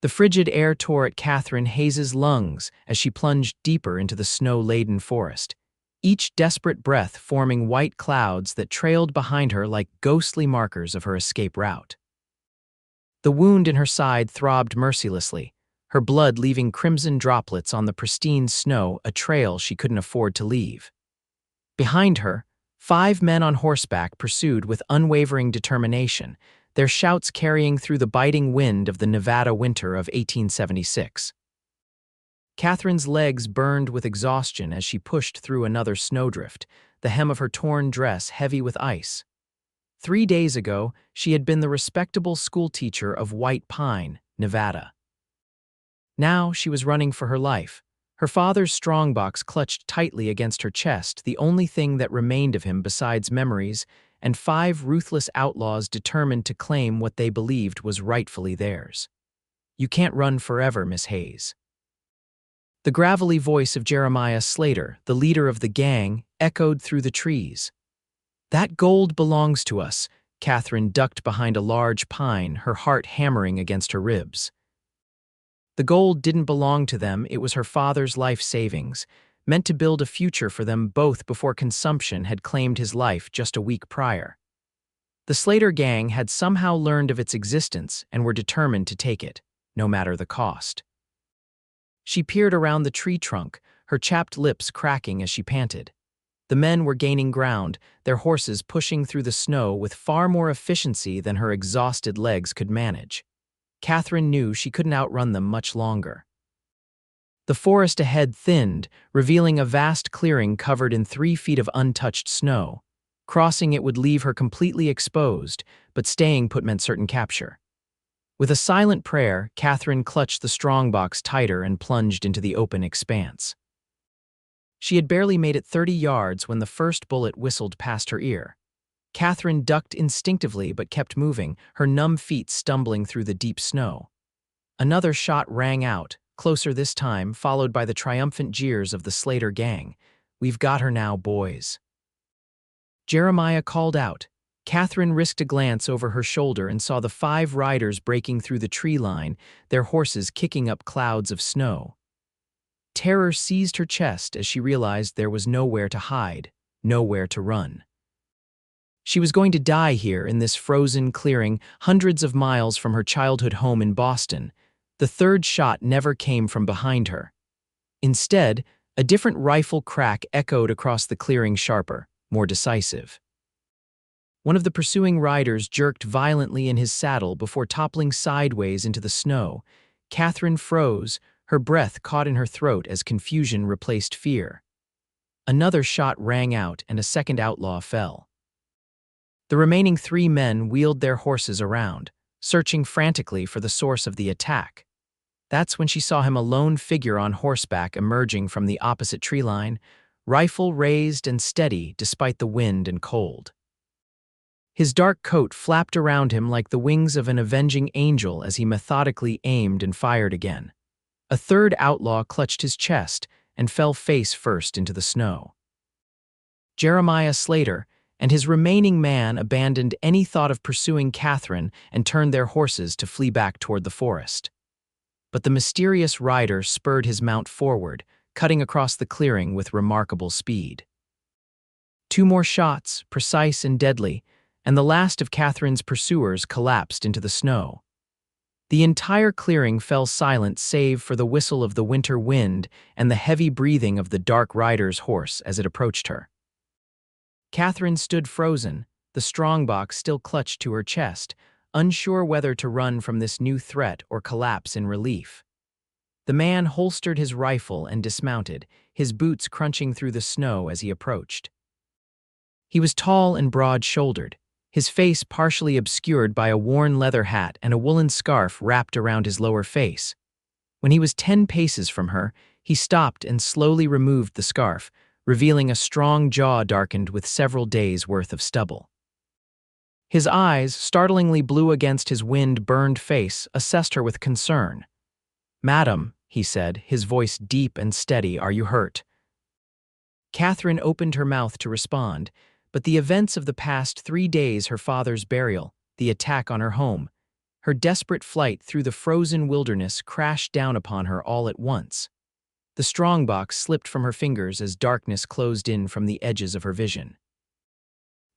The frigid air tore at Katherine Hayes' lungs as she plunged deeper into the snow-laden forest, each desperate breath forming white clouds that trailed behind her like ghostly markers of her escape route. The wound in her side throbbed mercilessly, her blood leaving crimson droplets on the pristine snow, a trail she couldn't afford to leave. Behind her, 5 men on horseback pursued with unwavering determination, their shouts carrying through the biting wind of the Nevada winter of 1876. Katherine's legs burned with exhaustion as she pushed through another snowdrift, the hem of her torn dress heavy with ice. 3 days ago, she had been the respectable schoolteacher of White Pine, Nevada. Now she was running for her life, her father's strongbox clutched tightly against her chest, the only thing that remained of him besides memories, and 5 ruthless outlaws determined to claim what they believed was rightfully theirs. "You can't run forever, Miss Hayes." The gravelly voice of Jeremiah Slater, the leader of the gang, echoed through the trees. "That gold belongs to us." Katherine ducked behind a large pine, her heart hammering against her ribs. The gold didn't belong to them, it was her father's life savings, meant to build a future for them both before consumption had claimed his life just a week prior. The Slater Gang had somehow learned of its existence and were determined to take it, no matter the cost. She peered around the tree trunk, her chapped lips cracking as she panted. The men were gaining ground, their horses pushing through the snow with far more efficiency than her exhausted legs could manage. Katherine knew she couldn't outrun them much longer. The forest ahead thinned, revealing a vast clearing covered in 3 feet of untouched snow. Crossing it would leave her completely exposed, but staying put meant certain capture. With a silent prayer, Katherine clutched the strongbox tighter and plunged into the open expanse. She had barely made it 30 yards when the first bullet whistled past her ear. Katherine ducked instinctively but kept moving, her numb feet stumbling through the deep snow. Another shot rang out, closer this time, followed by the triumphant jeers of the Slater Gang. "We've got her now, boys." Jeremiah called out. Katherine risked a glance over her shoulder and saw the 5 riders breaking through the tree line, their horses kicking up clouds of snow. Terror seized her chest as she realized there was nowhere to hide, nowhere to run. She was going to die here in this frozen clearing, hundreds of miles from her childhood home in Boston. The third shot never came from behind her. Instead, a different rifle crack echoed across the clearing, sharper, more decisive. One of the pursuing riders jerked violently in his saddle before toppling sideways into the snow. Katherine froze, her breath caught in her throat as confusion replaced fear. Another shot rang out and a second outlaw fell. The remaining 3 men wheeled their horses around, searching frantically for the source of the attack. That's when she saw him, a lone figure on horseback emerging from the opposite tree line, rifle raised and steady despite the wind and cold. His dark coat flapped around him like the wings of an avenging angel as he methodically aimed and fired again. A third outlaw clutched his chest and fell face first into the snow. Jeremiah Slater and his remaining man abandoned any thought of pursuing Katherine and turned their horses to flee back toward the forest. But the mysterious rider spurred his mount forward, cutting across the clearing with remarkable speed. 2 more shots, precise and deadly, and the last of Katherine's pursuers collapsed into the snow. The entire clearing fell silent save for the whistle of the winter wind and the heavy breathing of the dark rider's horse as it approached her. Katherine stood frozen, the strongbox still clutched to her chest, unsure whether to run from this new threat or collapse in relief. The man holstered his rifle and dismounted, his boots crunching through the snow as he approached. He was tall and broad-shouldered, his face partially obscured by a worn leather hat and a woolen scarf wrapped around his lower face. When he was 10 paces from her, he stopped and slowly removed the scarf, revealing a strong jaw darkened with several days' worth of stubble. His eyes, startlingly blue against his wind-burned face, assessed her with concern. "Madam," he said, his voice deep and steady, "are you hurt?" Katherine opened her mouth to respond, but the events of the past 3 days, her father's burial, the attack on her home, Her desperate flight through the frozen wilderness crashed down upon her all at once. The strongbox slipped from her fingers as darkness closed in from the edges of her vision.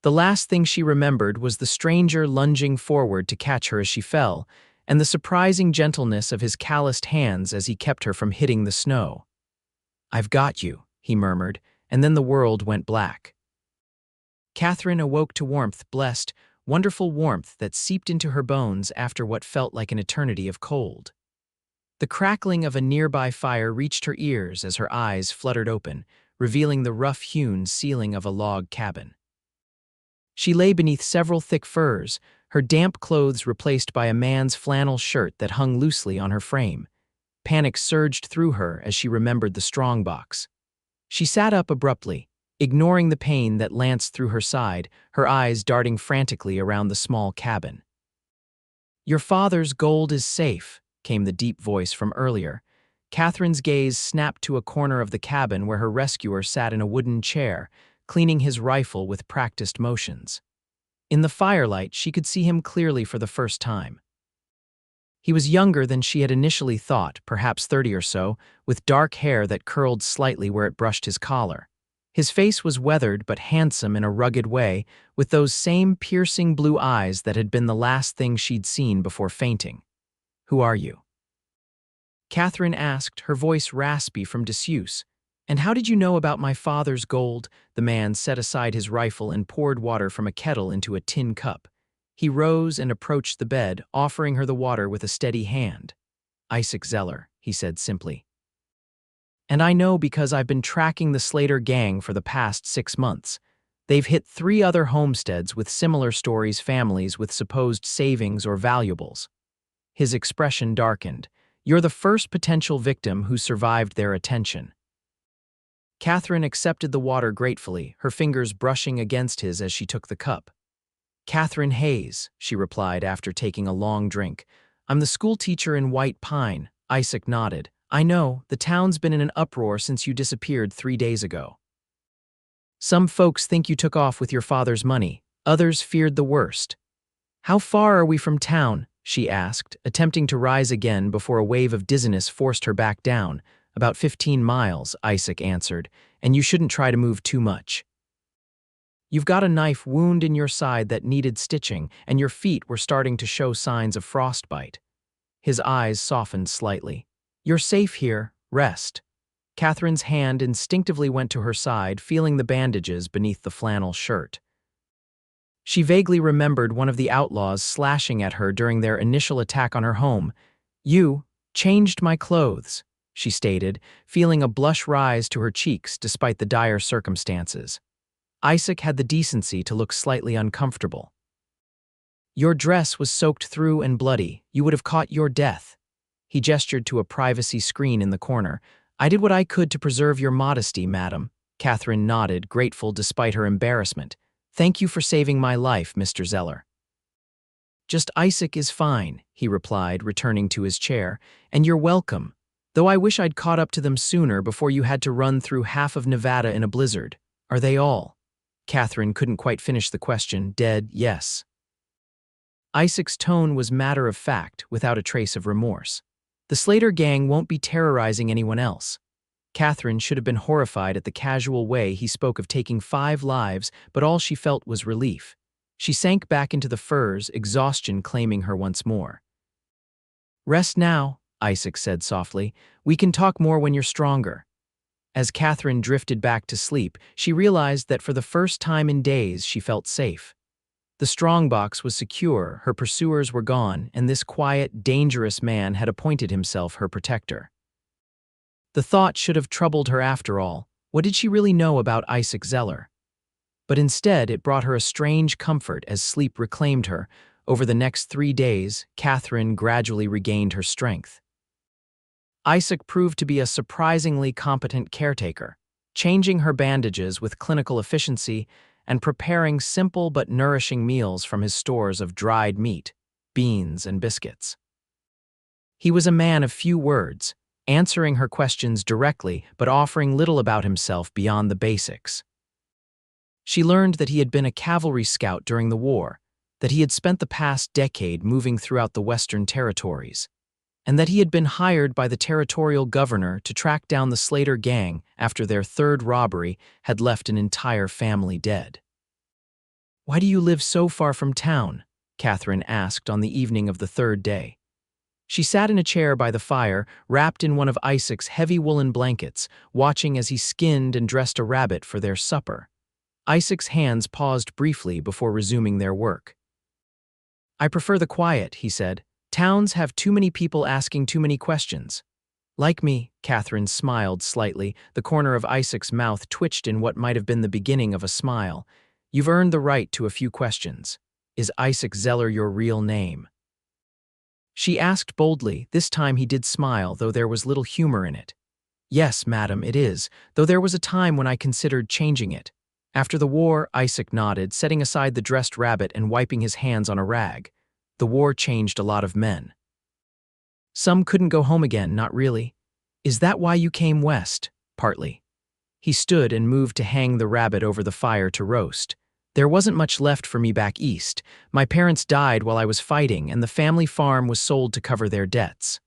The last thing she remembered was the stranger lunging forward to catch her as she fell, and the surprising gentleness of his calloused hands as he kept her from hitting the snow. "I've got you," he murmured, and then the world went black. Katherine awoke to warmth, blessed, wonderful warmth that seeped into her bones after what felt like an eternity of cold. The crackling of a nearby fire reached her ears as her eyes fluttered open, revealing the rough-hewn ceiling of a log cabin. She lay beneath several thick furs, her damp clothes replaced by a man's flannel shirt that hung loosely on her frame. Panic surged through her as she remembered the strongbox. She sat up abruptly, ignoring the pain that lanced through her side, her eyes darting frantically around the small cabin. "Your father's gold is safe," came the deep voice from earlier. Katherine's gaze snapped to a corner of the cabin where her rescuer sat in a wooden chair, cleaning his rifle with practiced motions. In the firelight, she could see him clearly for the first time. He was younger than she had initially thought, perhaps 30 or so, with dark hair that curled slightly where it brushed his collar. His face was weathered but handsome in a rugged way, with those same piercing blue eyes that had been the last thing she'd seen before fainting. "Who are you?" Katherine asked, her voice raspy from disuse. "And how did you know about my father's gold?" The man set aside his rifle and poured water from a kettle into a tin cup. He rose and approached the bed, offering her the water with a steady hand. "Isaac Zeller," he said simply. "And I know because I've been tracking the Slater Gang for the past 6 months. They've hit 3 other homesteads with similar stories, families with supposed savings or valuables." His expression darkened. "You're the first potential victim who survived their attention." Katherine accepted the water gratefully, her fingers brushing against his as she took the cup. "Katherine Hayes," she replied after taking a long drink. "I'm the schoolteacher in White Pine." Isaac nodded. "I know, the town's been in an uproar since you disappeared 3 days ago. Some folks think you took off with your father's money. Others feared the worst." "How far are we from town?" she asked, attempting to rise again before a wave of dizziness forced her back down. "About 15 miles, Isaac answered, "and you shouldn't try to move too much. You've got a knife wound in your side that needed stitching, and your feet were starting to show signs of frostbite." His eyes softened slightly. "You're safe here. Rest." Katherine's hand instinctively went to her side, feeling the bandages beneath the flannel shirt. She vaguely remembered one of the outlaws slashing at her during their initial attack on her home. "You changed my clothes," she stated, feeling a blush rise to her cheeks despite the dire circumstances. Isaac had the decency to look slightly uncomfortable. "Your dress was soaked through and bloody. You would have caught your death." He gestured to a privacy screen in the corner. "I did what I could to preserve your modesty, madam." Katherine nodded, grateful despite her embarrassment. "Thank you for saving my life, Mr. Zeller." "Just Isaac is fine," he replied, returning to his chair. "And you're welcome. Though I wish I'd caught up to them sooner before you had to run through half of Nevada in a blizzard. Are they all?" Katherine couldn't quite finish the question. "Dead, yes." Isaac's tone was matter-of-fact, without a trace of remorse. "The Slater Gang won't be terrorizing anyone else." Katherine should have been horrified at the casual way he spoke of taking 5 lives, but all she felt was relief. She sank back into the furs, exhaustion claiming her once more. "Rest now," Isaac said softly. "We can talk more when you're stronger." As Katherine drifted back to sleep, she realized that for the first time in days she felt safe. The strongbox was secure, her pursuers were gone, and this quiet, dangerous man had appointed himself her protector. The thought should have troubled her after all. What did she really know about Isaac Zeller? But instead, it brought her a strange comfort as sleep reclaimed her. Over the next 3 days, Katherine gradually regained her strength. Isaac proved to be a surprisingly competent caretaker, changing her bandages with clinical efficiency and preparing simple but nourishing meals from his stores of dried meat, beans, and biscuits. He was a man of few words, answering her questions directly but offering little about himself beyond the basics. She learned that he had been a cavalry scout during the war, that he had spent the past decade moving throughout the Western territories, and that he had been hired by the territorial governor to track down the Slater Gang after their third robbery had left an entire family dead. "Why do you live so far from town?" Katherine asked on the evening of the third day. She sat in a chair by the fire, wrapped in one of Isaac's heavy woolen blankets, watching as he skinned and dressed a rabbit for their supper. Isaac's hands paused briefly before resuming their work. "I prefer the quiet," he said. "Towns have too many people asking too many questions." "Like me," Katherine smiled slightly. The corner of Isaac's mouth twitched in what might have been the beginning of a smile. "You've earned the right to a few questions. Is Isaac Zeller your real name?" She asked boldly. This time he did smile, though there was little humor in it. "Yes, madam, it is, though there was a time when I considered changing it. After the war," Isaac nodded, setting aside the dressed rabbit and wiping his hands on a rag. "The war changed a lot of men. Some couldn't go home again, not really. Is that why you came west?" "Partly." He stood and moved to hang the rabbit over the fire to roast. "There wasn't much left for me back east. My parents died while I was fighting, and the family farm was sold to cover their debts."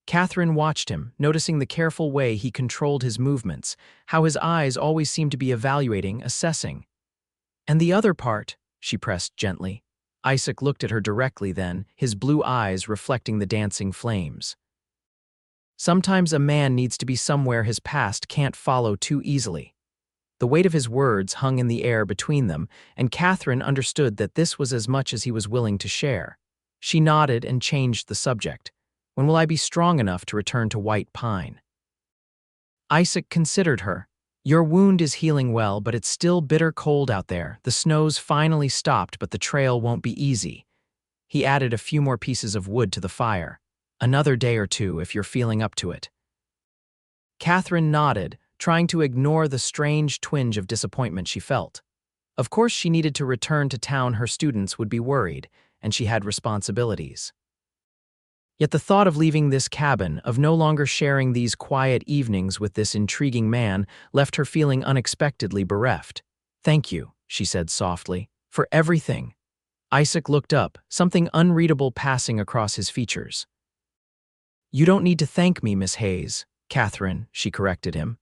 Katherine watched him, noticing the careful way he controlled his movements, how his eyes always seemed to be evaluating, assessing. "And the other part?" she pressed gently. Isaac looked at her directly then, his blue eyes reflecting the dancing flames. "Sometimes a man needs to be somewhere his past can't follow too easily." The weight of his words hung in the air between them, and Katherine understood that this was as much as he was willing to share. She nodded and changed the subject. "When will I be strong enough to return to White Pine?" Isaac considered her. "Your wound is healing well, but it's still bitter cold out there. The snow's finally stopped, but the trail won't be easy." He added a few more pieces of wood to the fire. "Another day or two if you're feeling up to it." Katherine nodded, trying to ignore the strange twinge of disappointment she felt. Of course she needed to return to town. Her students would be worried, and she had responsibilities. Yet the thought of leaving this cabin, of no longer sharing these quiet evenings with this intriguing man, left her feeling unexpectedly bereft. "Thank you," she said softly, "for everything." Isaac looked up, something unreadable passing across his features. "You don't need to thank me, Miss Hayes." "Katherine," she corrected him.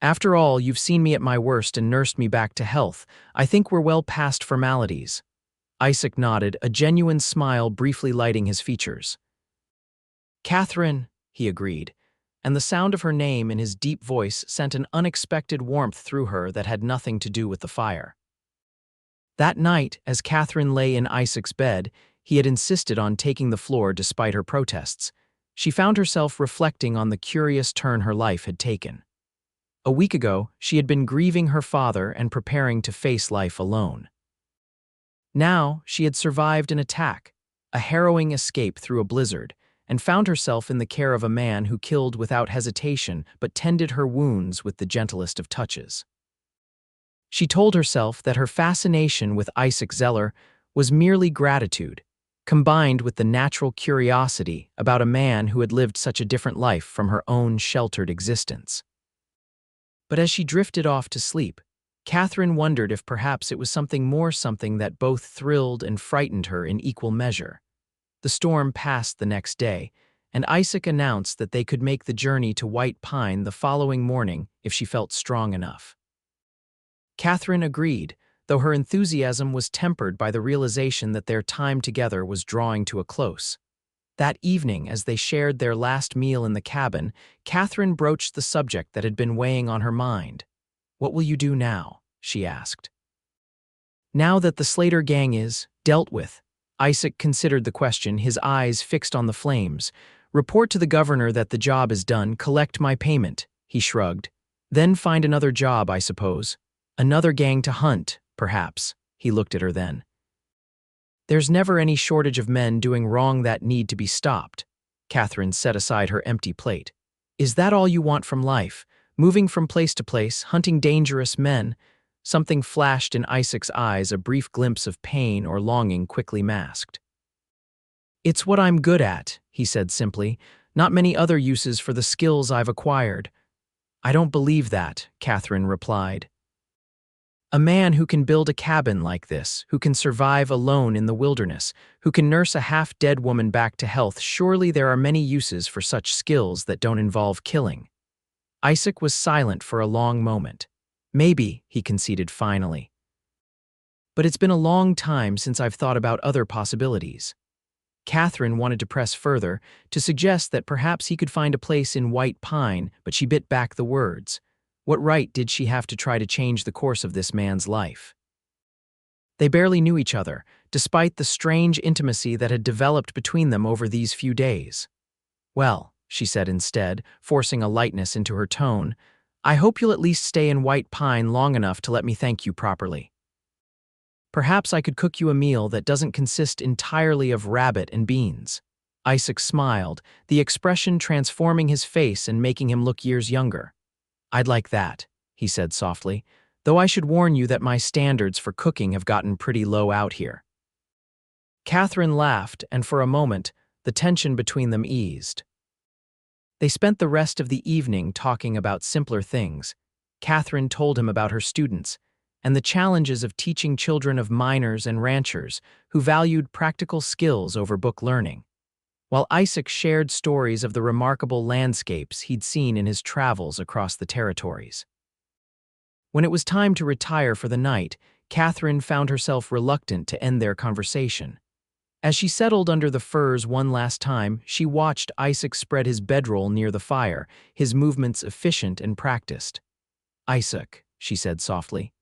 "After all, you've seen me at my worst and nursed me back to health. I think we're well past formalities." Isaac nodded, a genuine smile briefly lighting his features. "Katherine," he agreed, and the sound of her name in his deep voice sent an unexpected warmth through her that had nothing to do with the fire. That night, as Katherine lay in Isaac's bed, he had insisted on taking the floor despite her protests. She found herself reflecting on the curious turn her life had taken. A week ago, she had been grieving her father and preparing to face life alone. Now, she had survived an attack, a harrowing escape through a blizzard, and found herself in the care of a man who killed without hesitation but tended her wounds with the gentlest of touches. She told herself that her fascination with Isaac Zeller was merely gratitude, combined with the natural curiosity about a man who had lived such a different life from her own sheltered existence. But as she drifted off to sleep, Katherine wondered if perhaps it was something that both thrilled and frightened her in equal measure. The storm passed the next day, and Isaac announced that they could make the journey to White Pine the following morning if she felt strong enough. Katherine agreed, though her enthusiasm was tempered by the realization that their time together was drawing to a close. That evening, as they shared their last meal in the cabin, Katherine broached the subject that had been weighing on her mind. "What will you do now?" she asked. "Now that the Slater Gang is dealt with," Isaac considered the question, his eyes fixed on the flames. "Report to the governor that the job is done, collect my payment," he shrugged. "Then find another job, I suppose. Another gang to hunt, perhaps." He looked at her then. "There's never any shortage of men doing wrong that need to be stopped." Katherine set aside her empty plate. "Is that all you want from life? Moving from place to place, hunting dangerous men?" Something flashed in Isaac's eyes, a brief glimpse of pain or longing quickly masked. "It's what I'm good at," he said simply. "Not many other uses for the skills I've acquired." "I don't believe that," Katherine replied. A man who can build a cabin like this, who can survive alone in the wilderness, who can nurse a half-dead woman back to health, surely there are many uses for such skills that don't involve killing. Isaac was silent for a long moment. Maybe, he conceded finally. But it's been a long time since I've thought about other possibilities. Katherine wanted to press further, to suggest that perhaps he could find a place in White Pine, but she bit back the words. What right did she have to try to change the course of this man's life? They barely knew each other, despite the strange intimacy that had developed between them over these few days. Well, she said instead, forcing a lightness into her tone, I hope you'll at least stay in White Pine long enough to let me thank you properly. Perhaps I could cook you a meal that doesn't consist entirely of rabbit and beans. Isaac smiled, the expression transforming his face and making him look years younger. I'd like that, he said softly, though I should warn you that my standards for cooking have gotten pretty low out here. Katherine laughed, and for a moment, the tension between them eased. They spent the rest of the evening talking about simpler things. Katherine told him about her students, and the challenges of teaching children of miners and ranchers who valued practical skills over book learning, while Isaac shared stories of the remarkable landscapes he'd seen in his travels across the territories. When it was time to retire for the night, Katherine found herself reluctant to end their conversation. As she settled under the firs one last time, she watched Isaac spread his bedroll near the fire, his movements efficient and practiced. Isaac, she said softly.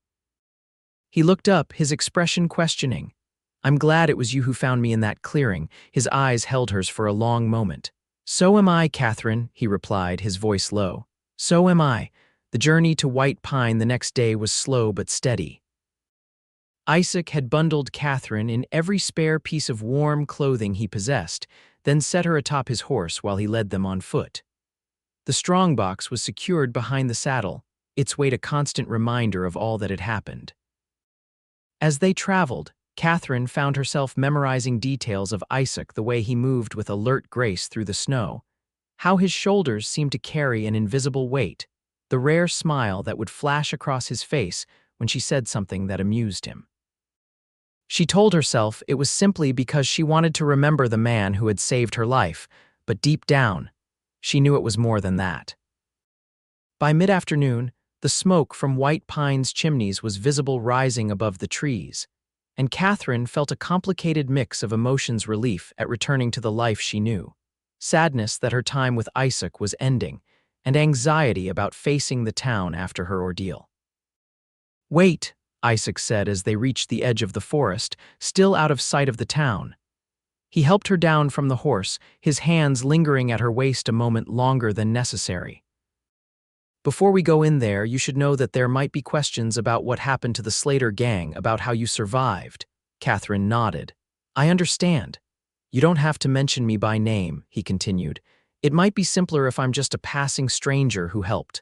He looked up, his expression questioning. I'm glad it was you who found me in that clearing. His eyes held hers for a long moment. So am I, Katherine, he replied, his voice low. So am I. The journey to White Pine the next day was slow but steady. Isaac had bundled Katherine in every spare piece of warm clothing he possessed, then set her atop his horse while he led them on foot. The strongbox was secured behind the saddle, its weight a constant reminder of all that had happened. As they traveled, Katherine found herself memorizing details of Isaac, the way he moved with alert grace through the snow, how his shoulders seemed to carry an invisible weight, the rare smile that would flash across his face when she said something that amused him. She told herself it was simply because she wanted to remember the man who had saved her life, but deep down, she knew it was more than that. By mid-afternoon, the smoke from White Pine's chimneys was visible rising above the trees, and Katherine felt a complicated mix of emotions: relief at returning to the life she knew, sadness that her time with Isaac was ending, and anxiety about facing the town after her ordeal. Wait, Isaac said as they reached the edge of the forest, still out of sight of the town. He helped her down from the horse, his hands lingering at her waist a moment longer than necessary. Before we go in there, you should know that there might be questions about what happened to the Slater Gang, about how you survived. Katherine nodded. I understand. You don't have to mention me by name, he continued. It might be simpler if I'm just a passing stranger who helped.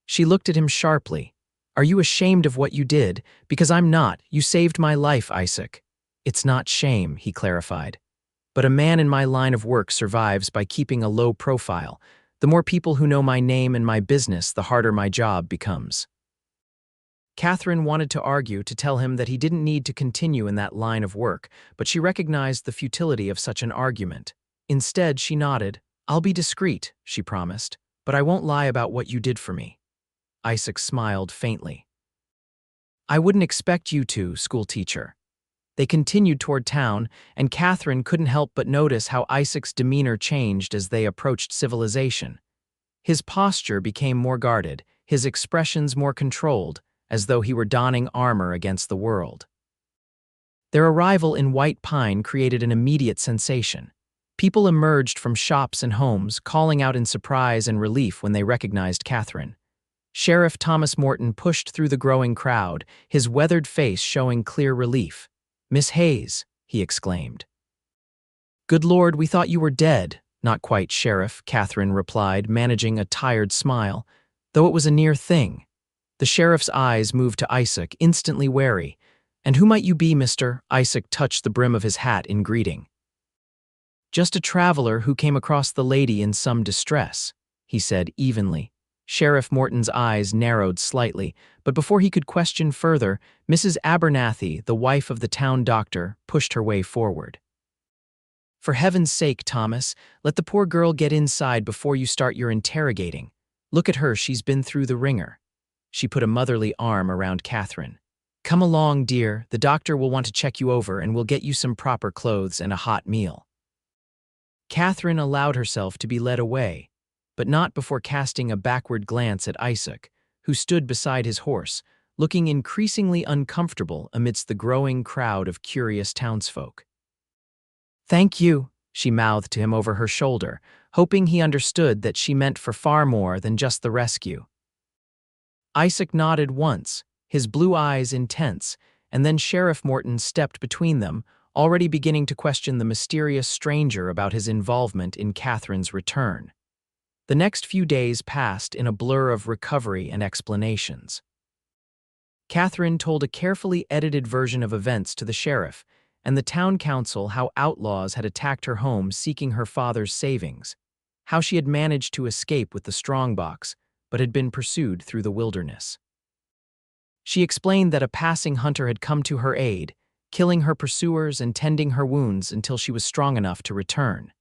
She looked at him sharply. Are you ashamed of what you did? Because I'm not. You saved my life, Isaac. It's not shame, he clarified. But a man in my line of work survives by keeping a low profile. The more people who know my name and my business, the harder my job becomes. Katherine wanted to argue, to tell him that he didn't need to continue in that line of work, but she recognized the futility of such an argument. Instead, she nodded. I'll be discreet, she promised, but I won't lie about what you did for me. Isaac smiled faintly. I wouldn't expect you to, schoolteacher. They continued toward town, and Katherine couldn't help but notice how Isaac's demeanor changed as they approached civilization. His posture became more guarded, his expressions more controlled, as though he were donning armor against the world. Their arrival in White Pine created an immediate sensation. People emerged from shops and homes, calling out in surprise and relief when they recognized Katherine. Sheriff Thomas Morton pushed through the growing crowd, his weathered face showing clear relief. Miss Hayes, he exclaimed. Good Lord, we thought you were dead. Not quite, Sheriff, Katherine replied, managing a tired smile, though it was a near thing. The sheriff's eyes moved to Isaac, instantly wary. And who might you be, mister? Isaac touched the brim of his hat in greeting. Just a traveler who came across the lady in some distress, he said evenly. Sheriff Morton's eyes narrowed slightly, but before he could question further, Mrs. Abernathy, the wife of the town doctor, pushed her way forward. "For heaven's sake, Thomas, let the poor girl get inside before you start your interrogating. Look at her, she's been through the ringer." She put a motherly arm around Katherine. "Come along, dear, the doctor will want to check you over and we'll get you some proper clothes and a hot meal." Katherine allowed herself to be led away, but not before casting a backward glance at Isaac, who stood beside his horse, looking increasingly uncomfortable amidst the growing crowd of curious townsfolk. "Thank you," she mouthed to him over her shoulder, hoping he understood that she meant for far more than just the rescue. Isaac nodded once, his blue eyes intense, and then Sheriff Morton stepped between them, already beginning to question the mysterious stranger about his involvement in Katherine's return. The next few days passed in a blur of recovery and explanations. Katherine told a carefully edited version of events to the sheriff and the town council how outlaws had attacked her home seeking her father's savings, how she had managed to escape with the strongbox but had been pursued through the wilderness. She explained that a passing hunter had come to her aid, killing her pursuers and tending her wounds until she was strong enough to return.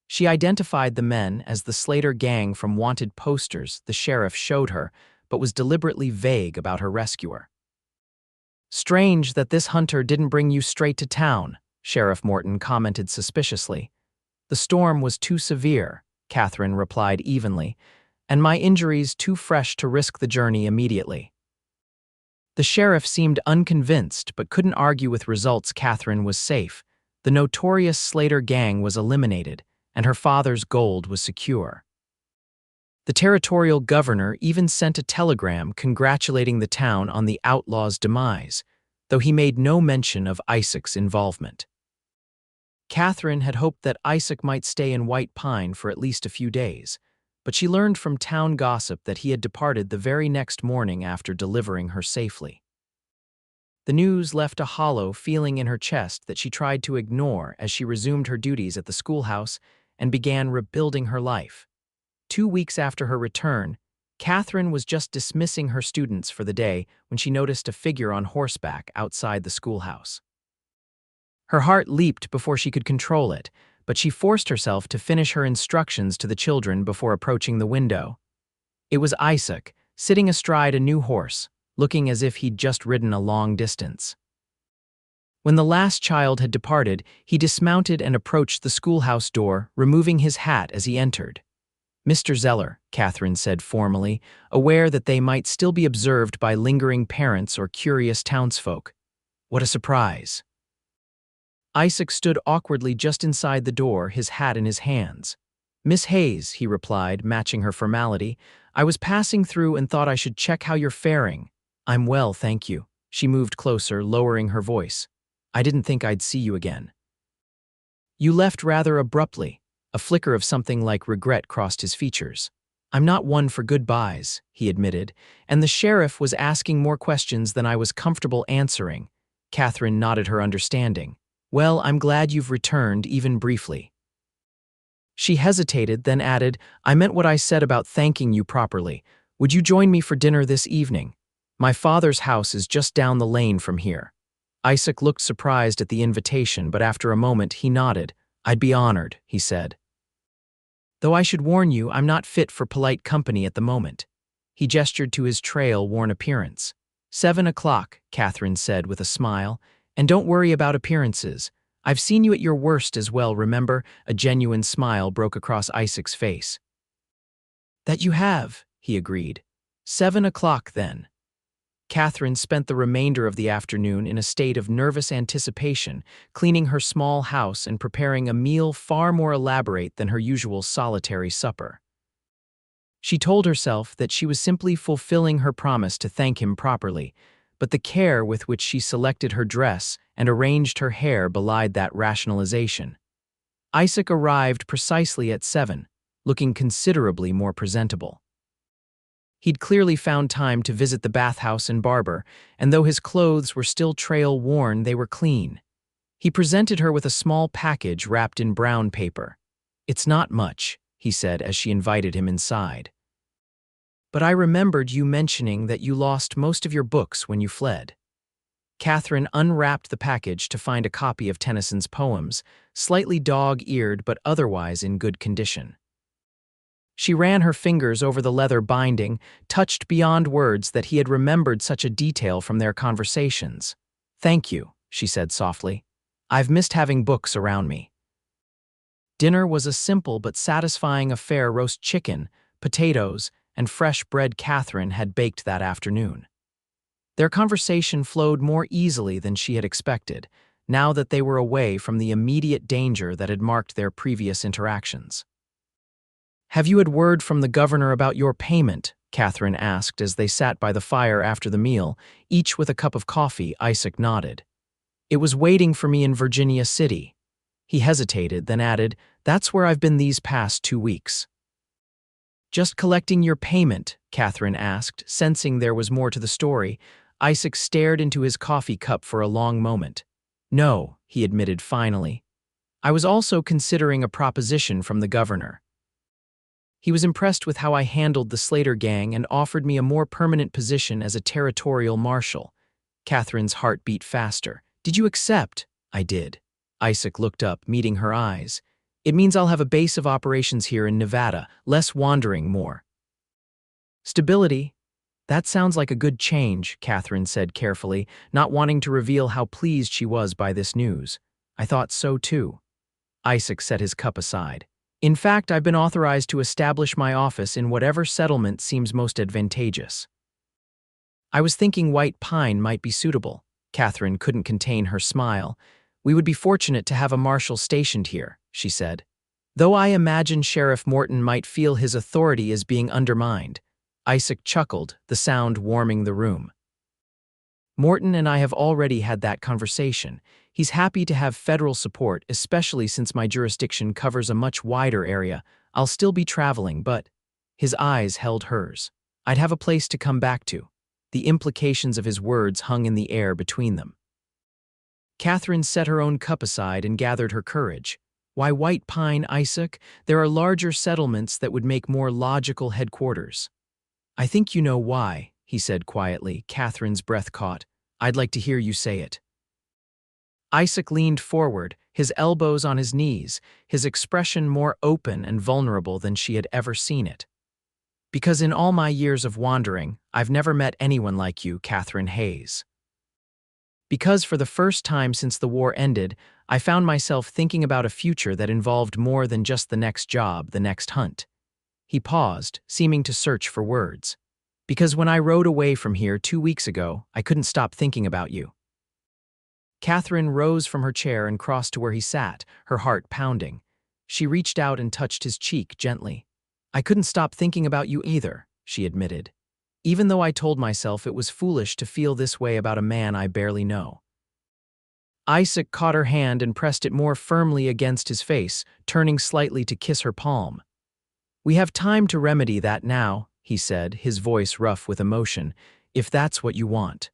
She identified the men as the Slater Gang from wanted posters the sheriff showed her, but was deliberately vague about her rescuer. "Strange that this hunter didn't bring you straight to town," Sheriff Morton commented suspiciously. "The storm was too severe," Katherine replied evenly, "and my injuries too fresh to risk the journey immediately." The sheriff seemed unconvinced but couldn't argue with results. Katherine was safe. The notorious Slater Gang was eliminated, and her father's gold was secure. The territorial governor even sent a telegram congratulating the town on the Outlaws' demise, though he made no mention of Isaac's involvement. Katherine had hoped that Isaac might stay in White Pine for at least a few days, but she learned from town gossip that he had departed the very next morning after delivering her safely. The news left a hollow feeling in her chest that she tried to ignore as she resumed her duties at the schoolhouse and began rebuilding her life. 2 weeks after her return, Katherine was just dismissing her students for the day when she noticed a figure on horseback outside the schoolhouse. Her heart leaped before she could control it, but she forced herself to finish her instructions to the children before approaching the window. It was Isaac, sitting astride a new horse, looking as if he'd just ridden a long distance. When the last child had departed, he dismounted and approached the schoolhouse door, removing his hat as he entered. "Mr. Zeller," Katherine said formally, aware that they might still be observed by lingering parents or curious townsfolk. "What a surprise." Isaac stood awkwardly just inside the door, his hat in his hands. "Miss Hayes," he replied, matching her formality, "I was passing through and thought I should check how you're faring." "I'm well, thank you." She moved closer, lowering her voice. "I didn't think I'd see you again." "You left rather abruptly." A flicker of something like regret crossed his features. "I'm not one for goodbyes," he admitted, "and the sheriff was asking more questions than I was comfortable answering." Katherine nodded her understanding. "Well, I'm glad you've returned, even briefly." She hesitated, then added, "I meant what I said about thanking you properly. Would you join me for dinner this evening? My father's house is just down the lane from here." Isaac looked surprised at the invitation, but after a moment he nodded. "I'd be honored," he said. "Though I should warn you, I'm not fit for polite company at the moment." He gestured to his trail-worn appearance. 7 o'clock, Katherine said with a smile. "And don't worry about appearances. I've seen you at your worst as well, remember?" A genuine smile broke across Isaac's face. "That you have," he agreed. 7 o'clock, then." Katherine spent the remainder of the afternoon in a state of nervous anticipation, cleaning her small house and preparing a meal far more elaborate than her usual solitary supper. She told herself that she was simply fulfilling her promise to thank him properly, but the care with which she selected her dress and arranged her hair belied that rationalization. Isaac arrived precisely at 7, looking considerably more presentable. He'd clearly found time to visit the bathhouse and barber, and though his clothes were still trail-worn, they were clean. He presented her with a small package wrapped in brown paper. "It's not much," he said as she invited him inside. but I remembered you mentioning that you lost most of your books when you fled. Katherine unwrapped the package to find a copy of Tennyson's poems, slightly dog-eared but otherwise in good condition. She ran her fingers over the leather binding, touched beyond words that he had remembered such a detail from their conversations. "Thank you," she said softly. "I've missed having books around me." Dinner was a simple but satisfying affair: roast chicken, potatoes, and fresh bread Katherine had baked that afternoon. Their conversation flowed more easily than she had expected, now that they were away from the immediate danger that had marked their previous interactions. "Have you had word from the governor about your payment?" Katherine asked as they sat by the fire after the meal, each with a cup of coffee. Isaac nodded. "It was waiting for me in Virginia City." He hesitated, then added, "That's where I've been these past 2 weeks." "Just collecting your payment?" Katherine asked, sensing there was more to the story. Isaac stared into his coffee cup for a long moment. "No," he admitted finally. "I was also considering a proposition from the governor. He was impressed with how I handled the Slater Gang and offered me a more permanent position as a territorial marshal." Katherine's heart beat faster. "Did you accept?" "I did." Isaac looked up, meeting her eyes. "It means I'll have a base of operations here in Nevada, less wandering, more stability." "That sounds like a good change," Katherine said carefully, not wanting to reveal how pleased she was by this news. "I thought so too." Isaac set his cup aside. "In fact, I've been authorized to establish my office in whatever settlement seems most advantageous." "I was thinking White Pine might be suitable." Katherine couldn't contain her smile. "We would be fortunate to have a marshal stationed here," she said. "Though I imagine Sheriff Morton might feel his authority is being undermined." Isaac chuckled, the sound warming the room. "Morton and I have already had that conversation. He's happy to have federal support, especially since my jurisdiction covers a much wider area. I'll still be traveling, but—" His eyes held hers. "I'd have a place to come back to." The implications of his words hung in the air between them. Katherine set her own cup aside and gathered her courage. "Why White Pine, Isaac? There are larger settlements that would make more logical headquarters." "I think you know why," he said quietly. Katherine's breath caught. "I'd like to hear you say it." Isaac leaned forward, his elbows on his knees, his expression more open and vulnerable than she had ever seen it. "Because in all my years of wandering, I've never met anyone like you, Katherine Hayes. Because for the first time since the war ended, I found myself thinking about a future that involved more than just the next job, the next hunt." He paused, seeming to search for words. "Because when I rode away from here 2 weeks ago, I couldn't stop thinking about you." Katherine rose from her chair and crossed to where he sat, her heart pounding. She reached out and touched his cheek gently. "I couldn't stop thinking about you either," she admitted. "Even though I told myself it was foolish to feel this way about a man I barely know." Isaac caught her hand and pressed it more firmly against his face, turning slightly to kiss her palm. "We have time to remedy that now," he said, his voice rough with emotion, "if that's what you want."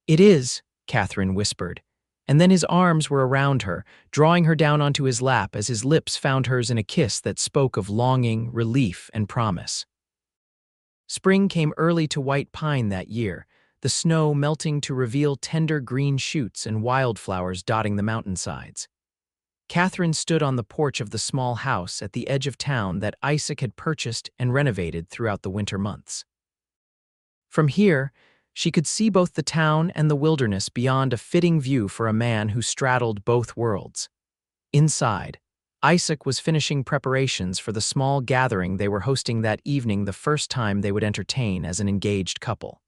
"It is," Katherine whispered, and then his arms were around her, drawing her down onto his lap as his lips found hers in a kiss that spoke of longing, relief, and promise. Spring came early to White Pine that year, the snow melting to reveal tender green shoots and wildflowers dotting the mountainsides. Katherine stood on the porch of the small house at the edge of town that Isaac had purchased and renovated throughout the winter months. From here, she could see both the town and the wilderness beyond, a fitting view for a man who straddled both worlds. Inside, Isaac was finishing preparations for the small gathering they were hosting that evening, the first time they would entertain as an engaged couple.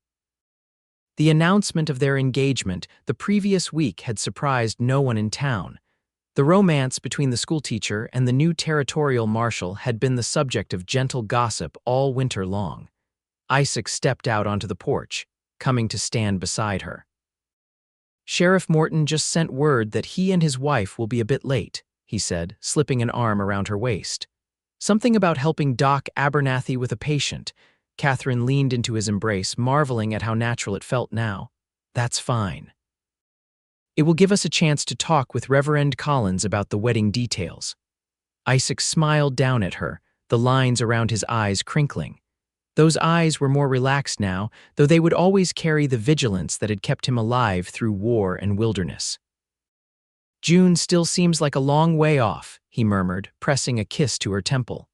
The announcement of their engagement the previous week had surprised no one in town. The romance between the schoolteacher and the new territorial marshal had been the subject of gentle gossip all winter long. Isaac stepped out onto the porch, coming to stand beside her. "Sheriff Morton just sent word that he and his wife will be a bit late," he said, slipping an arm around her waist. "Something about helping Doc Abernathy with a patient." Katherine leaned into his embrace, marveling at how natural it felt now. "That's fine. It will give us a chance to talk with Reverend Collins about the wedding details." Isaac smiled down at her, the lines around his eyes crinkling. Those eyes were more relaxed now, though they would always carry the vigilance that had kept him alive through war and wilderness. June still seems like a long way off, he murmured, pressing a kiss to her temple.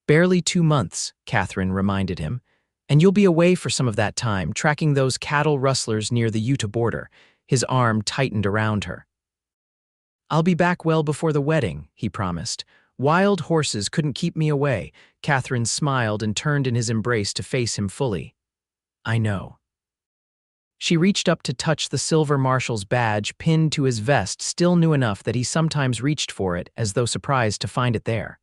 Barely 2 months, Katherine reminded him, and you'll be away for some of that time, tracking those cattle rustlers near the Utah border. His arm tightened around her. I'll be back well before the wedding, he promised. Wild horses couldn't keep me away. Katherine smiled and turned in his embrace to face him fully. I know. She reached up to touch the silver marshal's badge pinned to his vest, still new enough that he sometimes reached for it, as though surprised to find it there.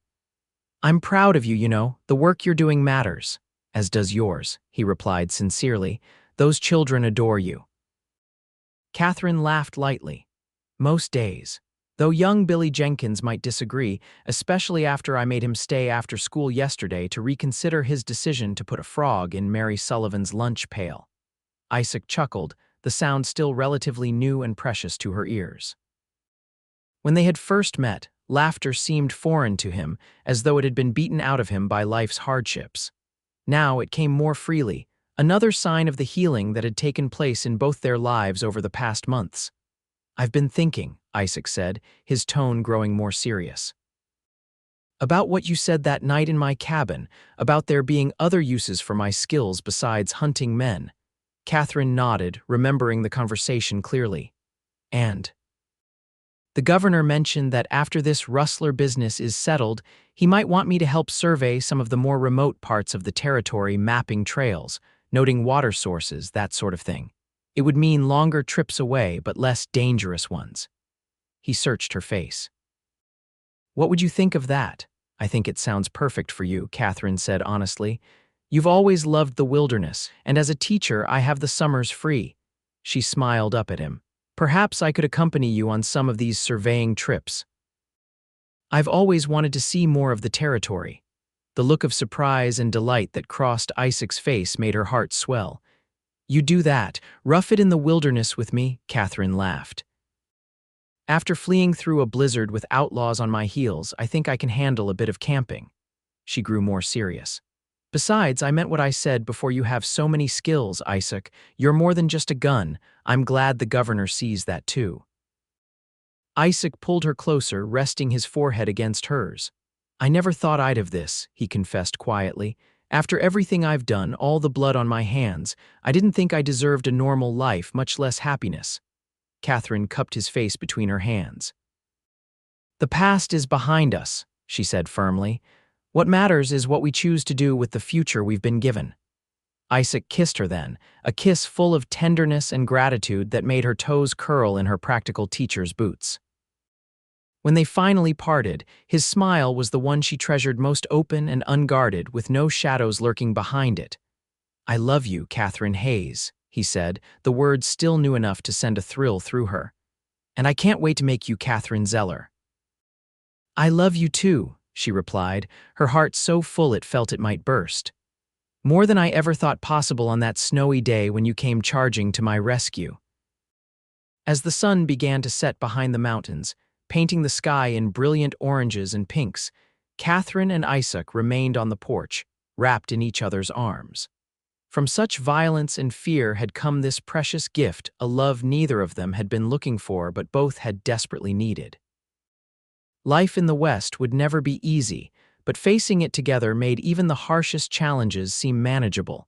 I'm proud of you, you know. The work you're doing matters. As does yours, he replied sincerely. Those children adore you. Katherine laughed lightly. Most days. Though young Billy Jenkins might disagree, especially after I made him stay after school yesterday to reconsider his decision to put a frog in Mary Sullivan's lunch pail. Isaac chuckled, the sound still relatively new and precious to her ears. When they had first met, laughter seemed foreign to him, as though it had been beaten out of him by life's hardships. Now it came more freely, another sign of the healing that had taken place in both their lives over the past months. I've been thinking, Isaac said, his tone growing more serious. About what you said that night in my cabin, about there being other uses for my skills besides hunting men. Katherine nodded, remembering the conversation clearly. And the governor mentioned that after this rustler business is settled, he might want me to help survey some of the more remote parts of the territory, mapping trails, noting water sources, that sort of thing. It would mean longer trips away, but less dangerous ones. He searched her face. What would you think of that? I think it sounds perfect for you, Katherine said honestly. You've always loved the wilderness, and as a teacher, I have the summers free. She smiled up at him. Perhaps I could accompany you on some of these surveying trips. I've always wanted to see more of the territory. The look of surprise and delight that crossed Isaac's face made her heart swell. You do that, rough it in the wilderness with me, Katherine laughed. After fleeing through a blizzard with outlaws on my heels, I think I can handle a bit of camping. She grew more serious. Besides, I meant what I said before. You have so many skills, Isaac. You're more than just a gun. I'm glad the governor sees that too. Isaac pulled her closer, resting his forehead against hers. I never thought I'd have this, he confessed quietly. After everything I've done, all the blood on my hands, I didn't think I deserved a normal life, much less happiness. Katherine cupped his face between her hands. The past is behind us, she said firmly. What matters is what we choose to do with the future we've been given. Isaac kissed her then, a kiss full of tenderness and gratitude that made her toes curl in her practical teacher's boots. When they finally parted, his smile was the one she treasured most, open and unguarded, with no shadows lurking behind it. I love you, Katherine Hayes, he said, the words still new enough to send a thrill through her. And I can't wait to make you Isaac Zeller. I love you too, she replied, her heart so full it felt it might burst. More than I ever thought possible on that snowy day when you came charging to my rescue. As the sun began to set behind the mountains, painting the sky in brilliant oranges and pinks, Katherine and Isaac remained on the porch, wrapped in each other's arms. From such violence and fear had come this precious gift, a love neither of them had been looking for but both had desperately needed. Life in the West would never be easy, but facing it together made even the harshest challenges seem manageable.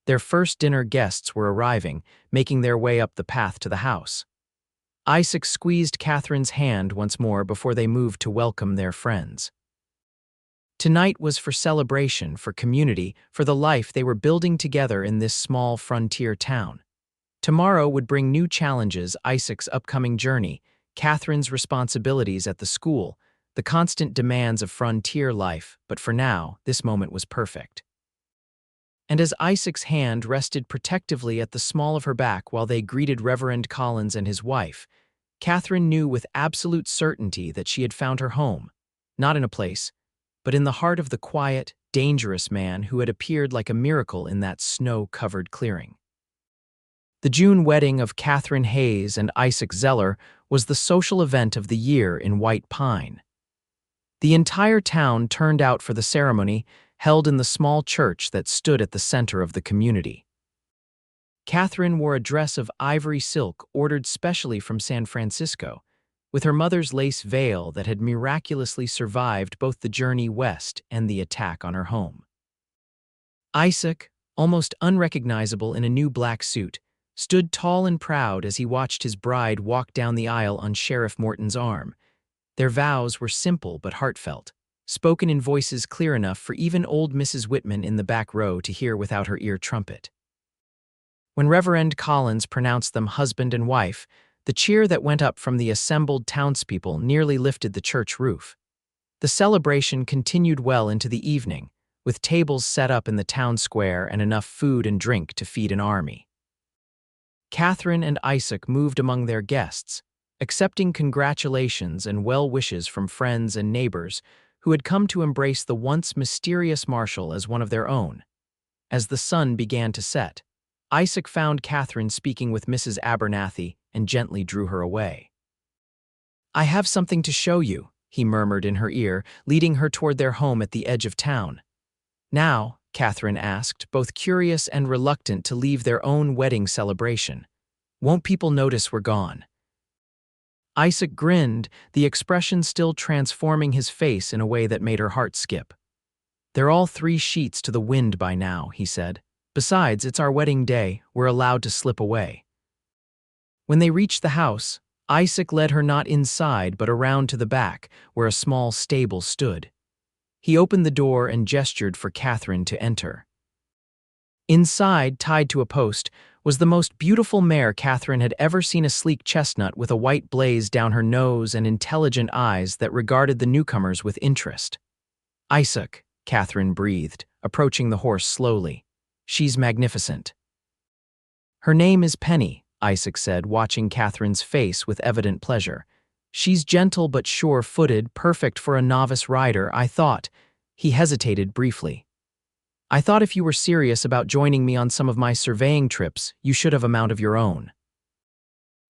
Their first dinner guests were arriving, making their way up the path to the house. Isaac squeezed Katherine's hand once more before they moved to welcome their friends. Tonight was for celebration, for community, for the life they were building together in this small frontier town. Tomorrow would bring new challenges: Isaac's upcoming journey, Katherine's responsibilities at the school, the constant demands of frontier life, but for now, this moment was perfect. And as Isaac's hand rested protectively at the small of her back while they greeted Reverend Collins and his wife, Katherine knew with absolute certainty that she had found her home, not in a place, but in the heart of the quiet, dangerous man who had appeared like a miracle in that snow-covered clearing. The June wedding of Katherine Hayes and Isaac Zeller was the social event of the year in White Pine. The entire town turned out for the ceremony, held in the small church that stood at the center of the community. Katherine wore a dress of ivory silk ordered specially from San Francisco, with her mother's lace veil that had miraculously survived both the journey west and the attack on her home. Isaac, almost unrecognizable in a new black suit, stood tall and proud as he watched his bride walk down the aisle on Sheriff Morton's arm. Their vows were simple but heartfelt, spoken in voices clear enough for even old Mrs. Whitman in the back row to hear without her ear trumpet. When Reverend Collins pronounced them husband and wife, the cheer that went up from the assembled townspeople nearly lifted the church roof. The celebration continued well into the evening, with tables set up in the town square and enough food and drink to feed an army. Katherine and Isaac moved among their guests, accepting congratulations and well wishes from friends and neighbors who had come to embrace the once mysterious Marshal as one of their own. As the sun began to set, Isaac found Katherine speaking with Mrs. Abernathy and gently drew her away. "I have something to show you," he murmured in her ear, leading her toward their home at the edge of town. "Now," Katherine asked, both curious and reluctant to leave their own wedding celebration, "won't people notice we're gone?" Isaac grinned, the expression still transforming his face in a way that made her heart skip. "They're all 3 sheets to the wind by now," he said. "Besides, it's our wedding day, we're allowed to slip away." When they reached the house, Isaac led her not inside but around to the back, where a small stable stood. He opened the door and gestured for Katherine to enter. Inside, tied to a post, was the most beautiful mare Katherine had ever seen, a sleek chestnut with a white blaze down her nose and intelligent eyes that regarded the newcomers with interest. "Isaac," Katherine breathed, approaching the horse slowly. "She's magnificent." "Her name is Penny," Isaac said, watching Katherine's face with evident pleasure. "She's gentle but sure-footed, perfect for a novice rider, I thought." He hesitated briefly. "I thought if you were serious about joining me on some of my surveying trips, you should have a mount of your own."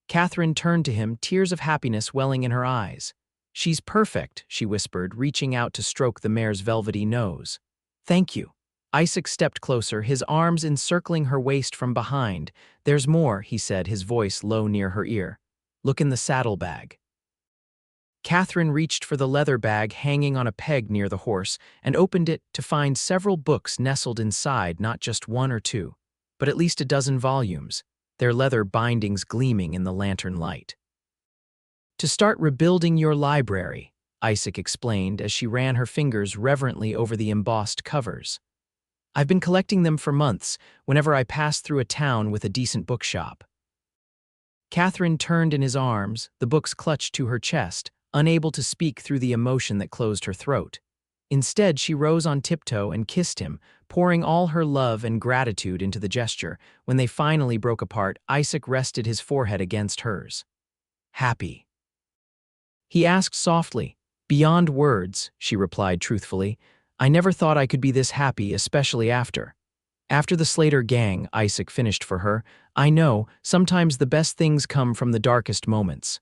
Katherine turned to him, tears of happiness welling in her eyes. "She's perfect," she whispered, reaching out to stroke the mare's velvety nose. "Thank you." Isaac stepped closer, his arms encircling her waist from behind. "There's more," he said, his voice low near her ear. "Look in the saddlebag." Katherine reached for the leather bag hanging on a peg near the horse and opened it to find several books nestled inside, not just 1 or 2, but at least a dozen volumes, their leather bindings gleaming in the lantern light. "To start rebuilding your library," Isaac explained as she ran her fingers reverently over the embossed covers. "I've been collecting them for months, whenever I pass through a town with a decent bookshop." Katherine turned in his arms, the books clutched to her chest, unable to speak through the emotion that closed her throat. Instead, she rose on tiptoe and kissed him, pouring all her love and gratitude into the gesture. When they finally broke apart, Isaac rested his forehead against hers. "Happy?" he asked softly. "Beyond words," she replied truthfully. "I never thought I could be this happy, especially after the Slater Gang," Isaac finished for her. "I know, sometimes the best things come from the darkest moments."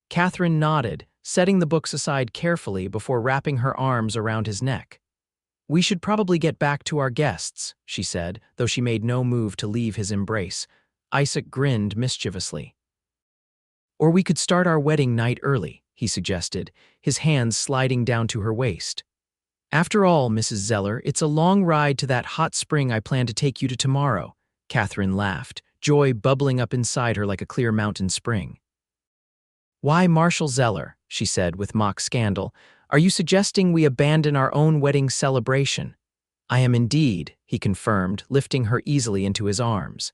Katherine nodded, setting the books aside carefully before wrapping her arms around his neck. "We should probably get back to our guests," she said, though she made no move to leave his embrace. Isaac grinned mischievously. "Or we could start our wedding night early," he suggested, his hands sliding down to her waist. "After all, Mrs. Zeller, it's a long ride to that hot spring I plan to take you to tomorrow." Katherine laughed, joy bubbling up inside her like a clear mountain spring. "Why, Marshal Zeller," she said with mock scandal, "are you suggesting we abandon our own wedding celebration?" "I am indeed," he confirmed, lifting her easily into his arms.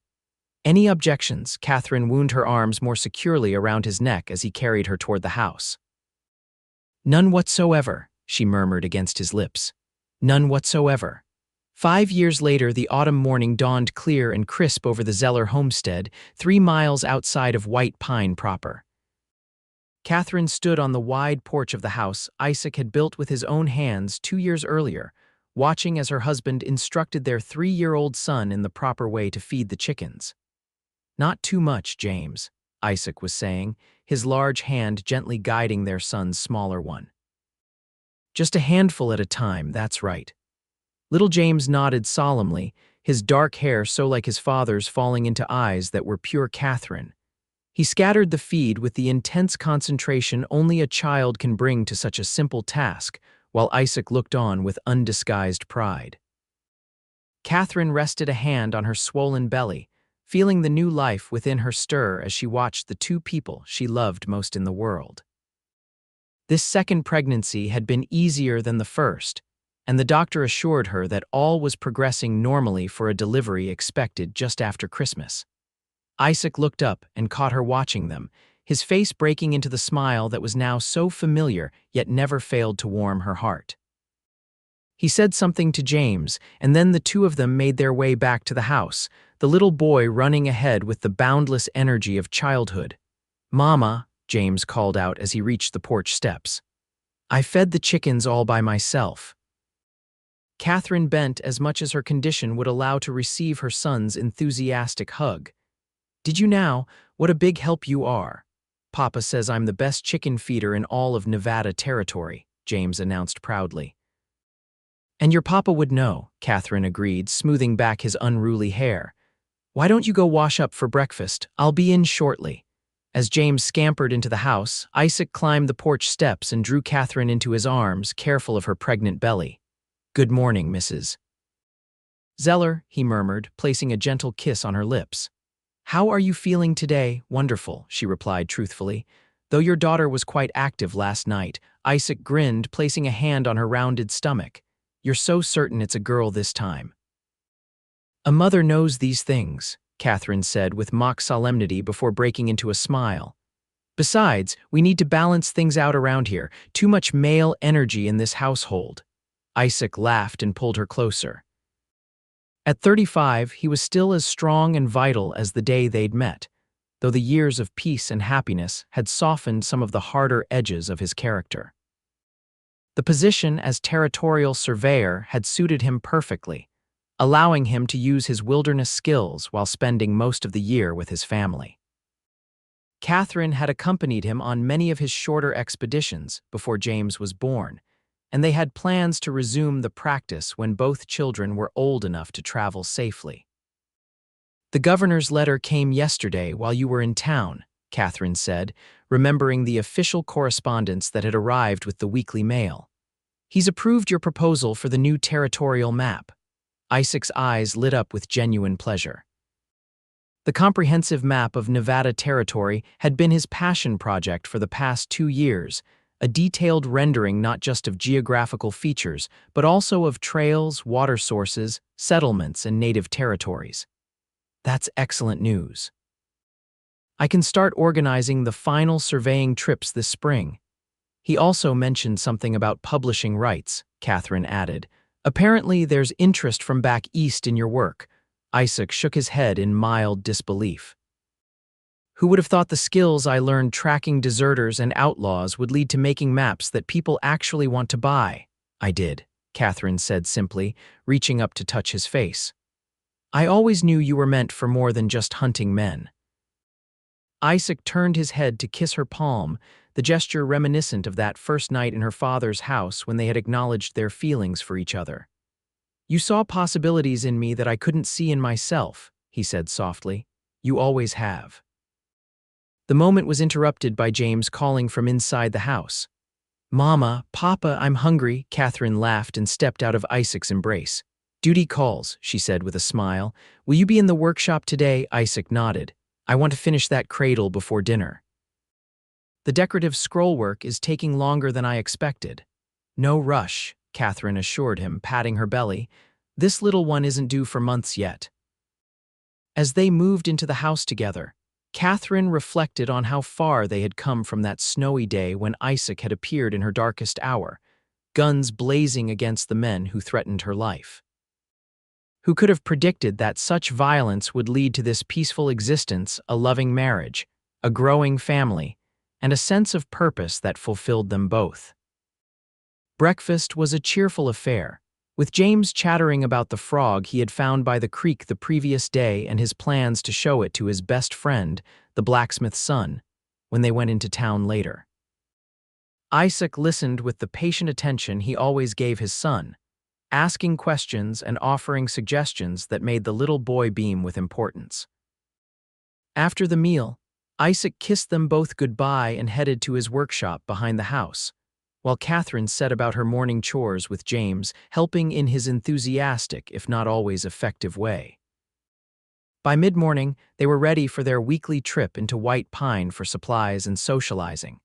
"Any objections?" Katherine wound her arms more securely around his neck as he carried her toward the house. "None whatsoever," she murmured against his lips. "None whatsoever." 5 years later, the autumn morning dawned clear and crisp over the Zeller homestead, 3 miles outside of White Pine proper. Katherine stood on the wide porch of the house Isaac had built with his own hands 2 years earlier, watching as her husband instructed their 3-year-old son in the proper way to feed the chickens. "Not too much, James," Isaac was saying, his large hand gently guiding their son's smaller one. "Just a handful at a time, that's right." Little James nodded solemnly, his dark hair so like his father's falling into eyes that were pure Catherine. He scattered the feed with the intense concentration only a child can bring to such a simple task, while Isaac looked on with undisguised pride. Catherine rested a hand on her swollen belly, feeling the new life within her stir as she watched the two people she loved most in the world. This second pregnancy had been easier than the first, and the doctor assured her that all was progressing normally for a delivery expected just after Christmas. Isaac looked up and caught her watching them, his face breaking into the smile that was now so familiar yet never failed to warm her heart. He said something to James, and then the two of them made their way back to the house, the little boy running ahead with the boundless energy of childhood. "Mama," James called out as he reached the porch steps. "I fed the chickens all by myself." Catherine bent as much as her condition would allow to receive her son's enthusiastic hug. "Did you now? What a big help you are. Papa says I'm the best chicken feeder in all of Nevada territory," James announced proudly. "And your papa would know," Catherine agreed, smoothing back his unruly hair. "Why don't you go wash up for breakfast? I'll be in shortly." As James scampered into the house, Isaac climbed the porch steps and drew Catherine into his arms, careful of her pregnant belly. "Good morning, Mrs. Zeller," he murmured, placing a gentle kiss on her lips. "How are you feeling today?" "Wonderful," she replied truthfully. "Though your daughter was quite active last night." Isaac grinned, placing a hand on her rounded stomach. "You're so certain it's a girl this time." "A mother knows these things," Catherine said with mock solemnity before breaking into a smile. "Besides, we need to balance things out around here. Too much male energy in this household." Isaac laughed and pulled her closer. At 35, he was still as strong and vital as the day they'd met, though the years of peace and happiness had softened some of the harder edges of his character. The position as territorial surveyor had suited him perfectly, allowing him to use his wilderness skills while spending most of the year with his family. Catherine had accompanied him on many of his shorter expeditions before James was born, and they had plans to resume the practice when both children were old enough to travel safely. "The governor's letter came yesterday while you were in town," Catherine said, remembering the official correspondence that had arrived with the weekly mail. "He's approved your proposal for the new territorial map." Isaac's eyes lit up with genuine pleasure. The comprehensive map of Nevada territory had been his passion project for the past 2 years, a detailed rendering not just of geographical features, but also of trails, water sources, settlements, and native territories. "That's excellent news. I can start organizing the final surveying trips this spring." He also mentioned something about publishing rights, Catherine added. "Apparently there's interest from back east in your work." Isaac shook his head in mild disbelief. "Who would have thought the skills I learned tracking deserters and outlaws would lead to making maps that people actually want to buy?" "I did," Catherine said simply, reaching up to touch his face. "I always knew you were meant for more than just hunting men." Isaac turned his head to kiss her palm, the gesture reminiscent of that first night in her father's house when they had acknowledged their feelings for each other. "You saw possibilities in me that I couldn't see in myself," he said softly. "You always have." The moment was interrupted by James calling from inside the house. "Mama, Papa, I'm hungry," Catherine laughed and stepped out of Isaac's embrace. "Duty calls," she said with a smile. "Will you be in the workshop today?" Isaac nodded. "I want to finish that cradle before dinner." "The decorative scrollwork is taking longer than I expected." "No rush," Catherine assured him, patting her belly. "This little one isn't due for months yet." As they moved into the house together, Catherine reflected on how far they had come from that snowy day when Isaac had appeared in her darkest hour, guns blazing against the men who threatened her life. Who could have predicted that such violence would lead to this peaceful existence, a loving marriage, a growing family, and a sense of purpose that fulfilled them both? Breakfast was a cheerful affair, with James chattering about the frog he had found by the creek the previous day and his plans to show it to his best friend, the blacksmith's son, when they went into town later. Isaac listened with the patient attention he always gave his son, asking questions and offering suggestions that made the little boy beam with importance. After the meal, Isaac kissed them both goodbye and headed to his workshop behind the house, while Katherine set about her morning chores with James, helping in his enthusiastic, if not always effective way. By mid-morning, they were ready for their weekly trip into White Pine for supplies and socializing.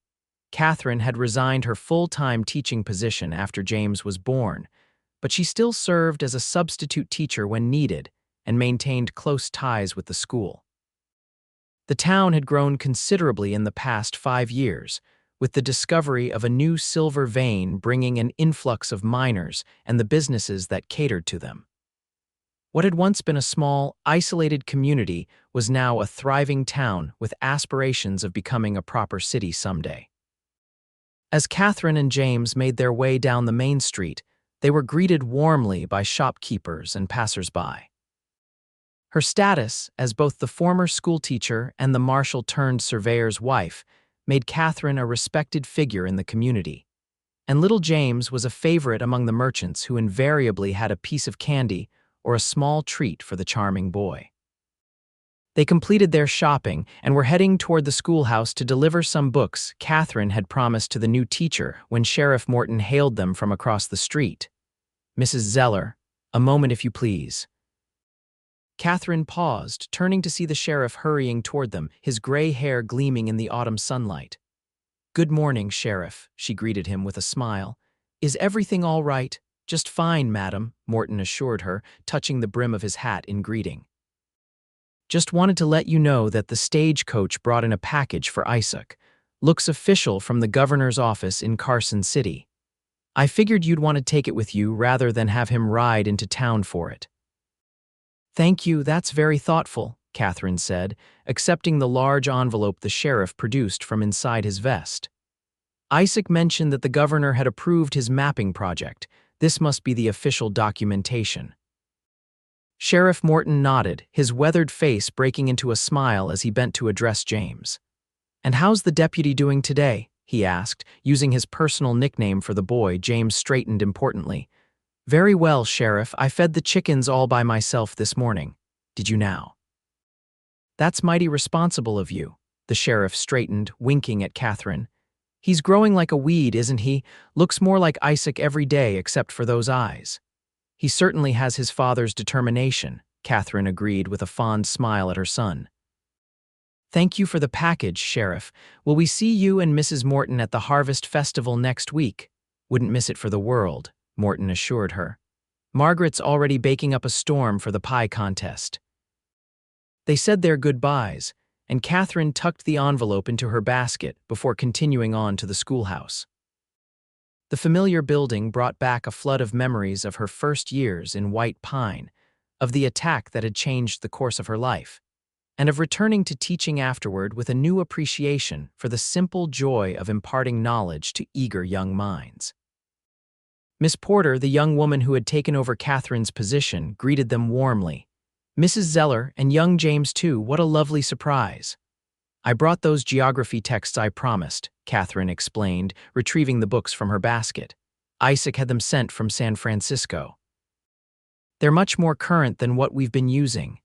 Katherine had resigned her full-time teaching position after James was born, but she still served as a substitute teacher when needed and maintained close ties with the school. The town had grown considerably in the past 5 years, with the discovery of a new silver vein bringing an influx of miners and the businesses that catered to them. What had once been a small, isolated community was now a thriving town with aspirations of becoming a proper city someday. As Katherine and James made their way down the main street, they were greeted warmly by shopkeepers and passers-by. Her status as both the former schoolteacher and the marshal-turned-surveyor's wife made Katherine a respected figure in the community, and little James was a favorite among the merchants who invariably had a piece of candy or a small treat for the charming boy. They completed their shopping and were heading toward the schoolhouse to deliver some books Katherine had promised to the new teacher when Sheriff Morton hailed them from across the street. "Mrs. Zeller, a moment if you please." Katherine paused, turning to see the sheriff hurrying toward them, his gray hair gleaming in the autumn sunlight. "Good morning, Sheriff," she greeted him with a smile. "Is everything all right?" "Just fine, madam," Morton assured her, touching the brim of his hat in greeting. "Just wanted to let you know that the stagecoach brought in a package for Isaac. Looks official from the governor's office in Carson City. I figured you'd want to take it with you rather than have him ride into town for it." "Thank you, that's very thoughtful," Katherine said, accepting the large envelope the sheriff produced from inside his vest. Isaac mentioned that the governor had approved his mapping project. This must be the official documentation. Sheriff Morton nodded, his weathered face breaking into a smile as he bent to address James. "And how's the deputy doing today?" he asked, using his personal nickname for the boy. James straightened importantly. "Very well, Sheriff. I fed the chickens all by myself this morning. Did you now?" "That's mighty responsible of you," the sheriff straightened, winking at Katherine. "He's growing like a weed, isn't he? Looks more like Isaac every day except for those eyes." "He certainly has his father's determination," Katherine agreed with a fond smile at her son. "Thank you for the package, Sheriff. Will we see you and Mrs. Morton at the Harvest Festival next week?" "Wouldn't miss it for the world," Morton assured her. "Margaret's already baking up a storm for the pie contest." They said their goodbyes, and Katherine tucked the envelope into her basket before continuing on to the schoolhouse. The familiar building brought back a flood of memories of her first years in White Pine, of the attack that had changed the course of her life, and of returning to teaching afterward with a new appreciation for the simple joy of imparting knowledge to eager young minds. Miss Porter, the young woman who had taken over Katherine's position, greeted them warmly. "Mrs. Zeller, and young James too, what a lovely surprise." "I brought those geography texts I promised," Katherine explained, retrieving the books from her basket. "Isaac had them sent from San Francisco. They're much more current than what we've been using."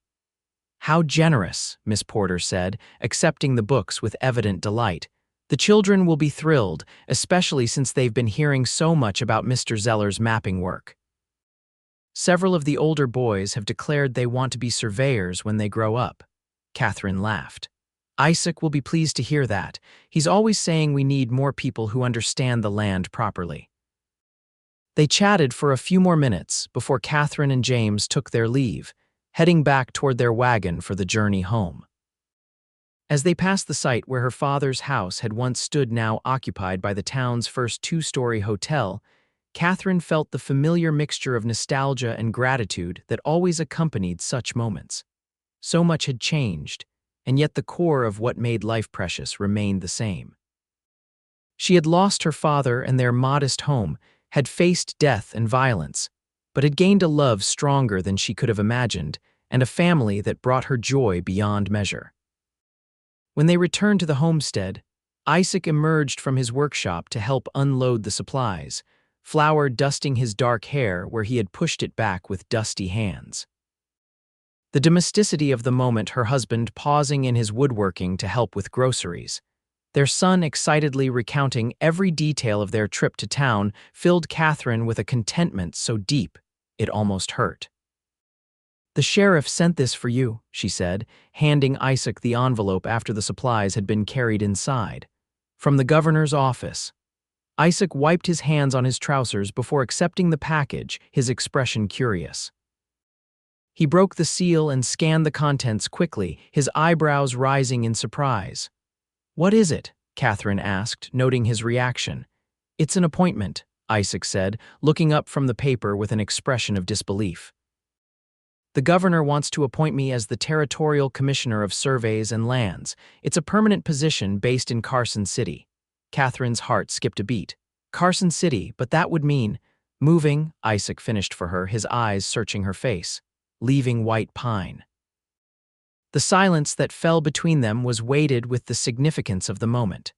"How generous," Miss Porter said, accepting the books with evident delight. "The children will be thrilled, especially since they've been hearing so much about Mr. Zeller's mapping work. Several of the older boys have declared they want to be surveyors when they grow up." Katherine laughed. "Isaac will be pleased to hear that. He's always saying we need more people who understand the land properly." They chatted for a few more minutes before Katherine and James took their leave, heading back toward their wagon for the journey home. As they passed the site where her father's house had once stood, now occupied by the town's first 2-story hotel, Katherine felt the familiar mixture of nostalgia and gratitude that always accompanied such moments. So much had changed, and yet the core of what made life precious remained the same. She had lost her father and their modest home, had faced death and violence, but had gained a love stronger than she could have imagined, and a family that brought her joy beyond measure. When they returned to the homestead, Isaac emerged from his workshop to help unload the supplies, flour dusting his dark hair where he had pushed it back with dusty hands. The domesticity of the moment, her husband pausing in his woodworking to help with groceries, their son excitedly recounting every detail of their trip to town, filled Katherine with a contentment so deep it almost hurt. "The sheriff sent this for you," she said, handing Isaac the envelope after the supplies had been carried inside. "From the governor's office." Isaac wiped his hands on his trousers before accepting the package, his expression curious. He broke the seal and scanned the contents quickly, his eyebrows rising in surprise. "What is it?" Katherine asked, noting his reaction. "It's an appointment," Isaac said, looking up from the paper with an expression of disbelief. "The governor wants to appoint me as the Territorial Commissioner of Surveys and Lands. It's a permanent position based in Carson City." Katherine's heart skipped a beat. Carson City, but that would mean moving, Isaac finished for her, his eyes searching her face. Leaving White Pine. The silence that fell between them was weighted with the significance of the moment.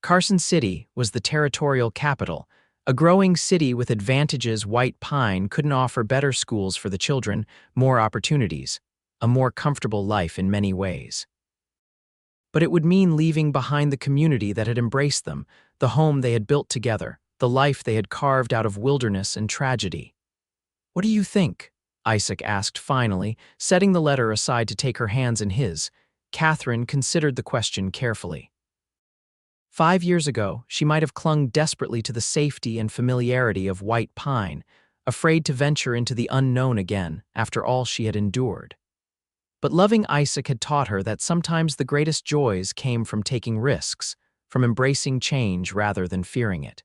Carson City was the territorial capital, a growing city with advantages. White Pine couldn't offer better schools for the children, more opportunities, a more comfortable life in many ways. But it would mean leaving behind the community that had embraced them, the home they had built together, the life they had carved out of wilderness and tragedy. "What do you think?" Isaac asked finally, setting the letter aside to take her hands in his. Katherine considered the question carefully. 5 years ago, she might have clung desperately to the safety and familiarity of White Pine, afraid to venture into the unknown again after all she had endured. But loving Isaac had taught her that sometimes the greatest joys came from taking risks, from embracing change rather than fearing it.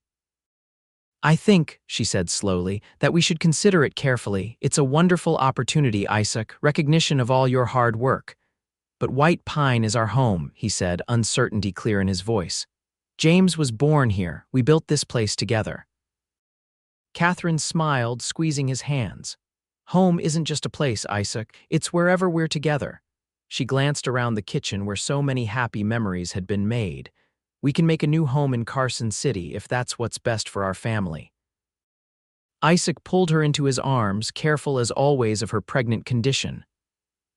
"I think," she said slowly, "that we should consider it carefully. It's a wonderful opportunity, Isaac, recognition of all your hard work. But White Pine is our home," he said, uncertainty clear in his voice. "James was born here. We built this place together." Katherine smiled, squeezing his hands. "Home isn't just a place, Isaac. It's wherever we're together." She glanced around the kitchen where so many happy memories had been made. "We can make a new home in Carson City if that's what's best for our family." Isaac pulled her into his arms, careful as always of her pregnant condition.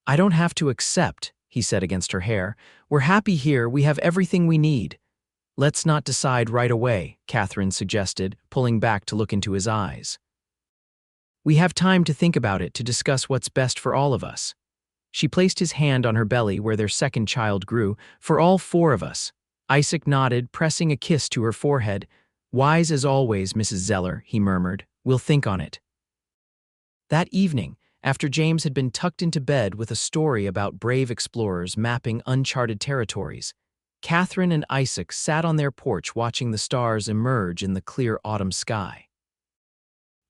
"I don't have to accept," he said against her hair. "We're happy here, we have everything we need." "Let's not decide right away," Katherine suggested, pulling back to look into his eyes. "We have time to think about it, to discuss what's best for all of us." She placed his hand on her belly where their second child grew. "For all 4 of us." Isaac nodded, pressing a kiss to her forehead. "Wise as always, Mrs. Zeller," he murmured. "We'll think on it." That evening, after James had been tucked into bed with a story about brave explorers mapping uncharted territories, Katherine and Isaac sat on their porch watching the stars emerge in the clear autumn sky.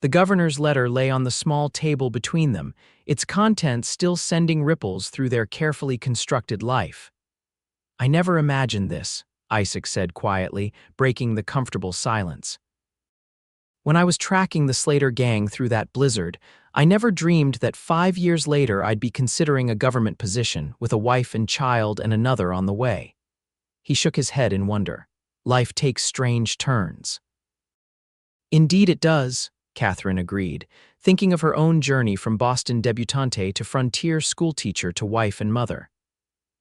The governor's letter lay on the small table between them, its contents still sending ripples through their carefully constructed life. "I never imagined this," Isaac said quietly, breaking the comfortable silence. "When I was tracking the Slater Gang through that blizzard, I never dreamed that 5 years later I'd be considering a government position with a wife and child and another on the way." He shook his head in wonder. "Life takes strange turns." "Indeed it does," Katherine agreed, thinking of her own journey from Boston debutante to frontier schoolteacher to wife and mother.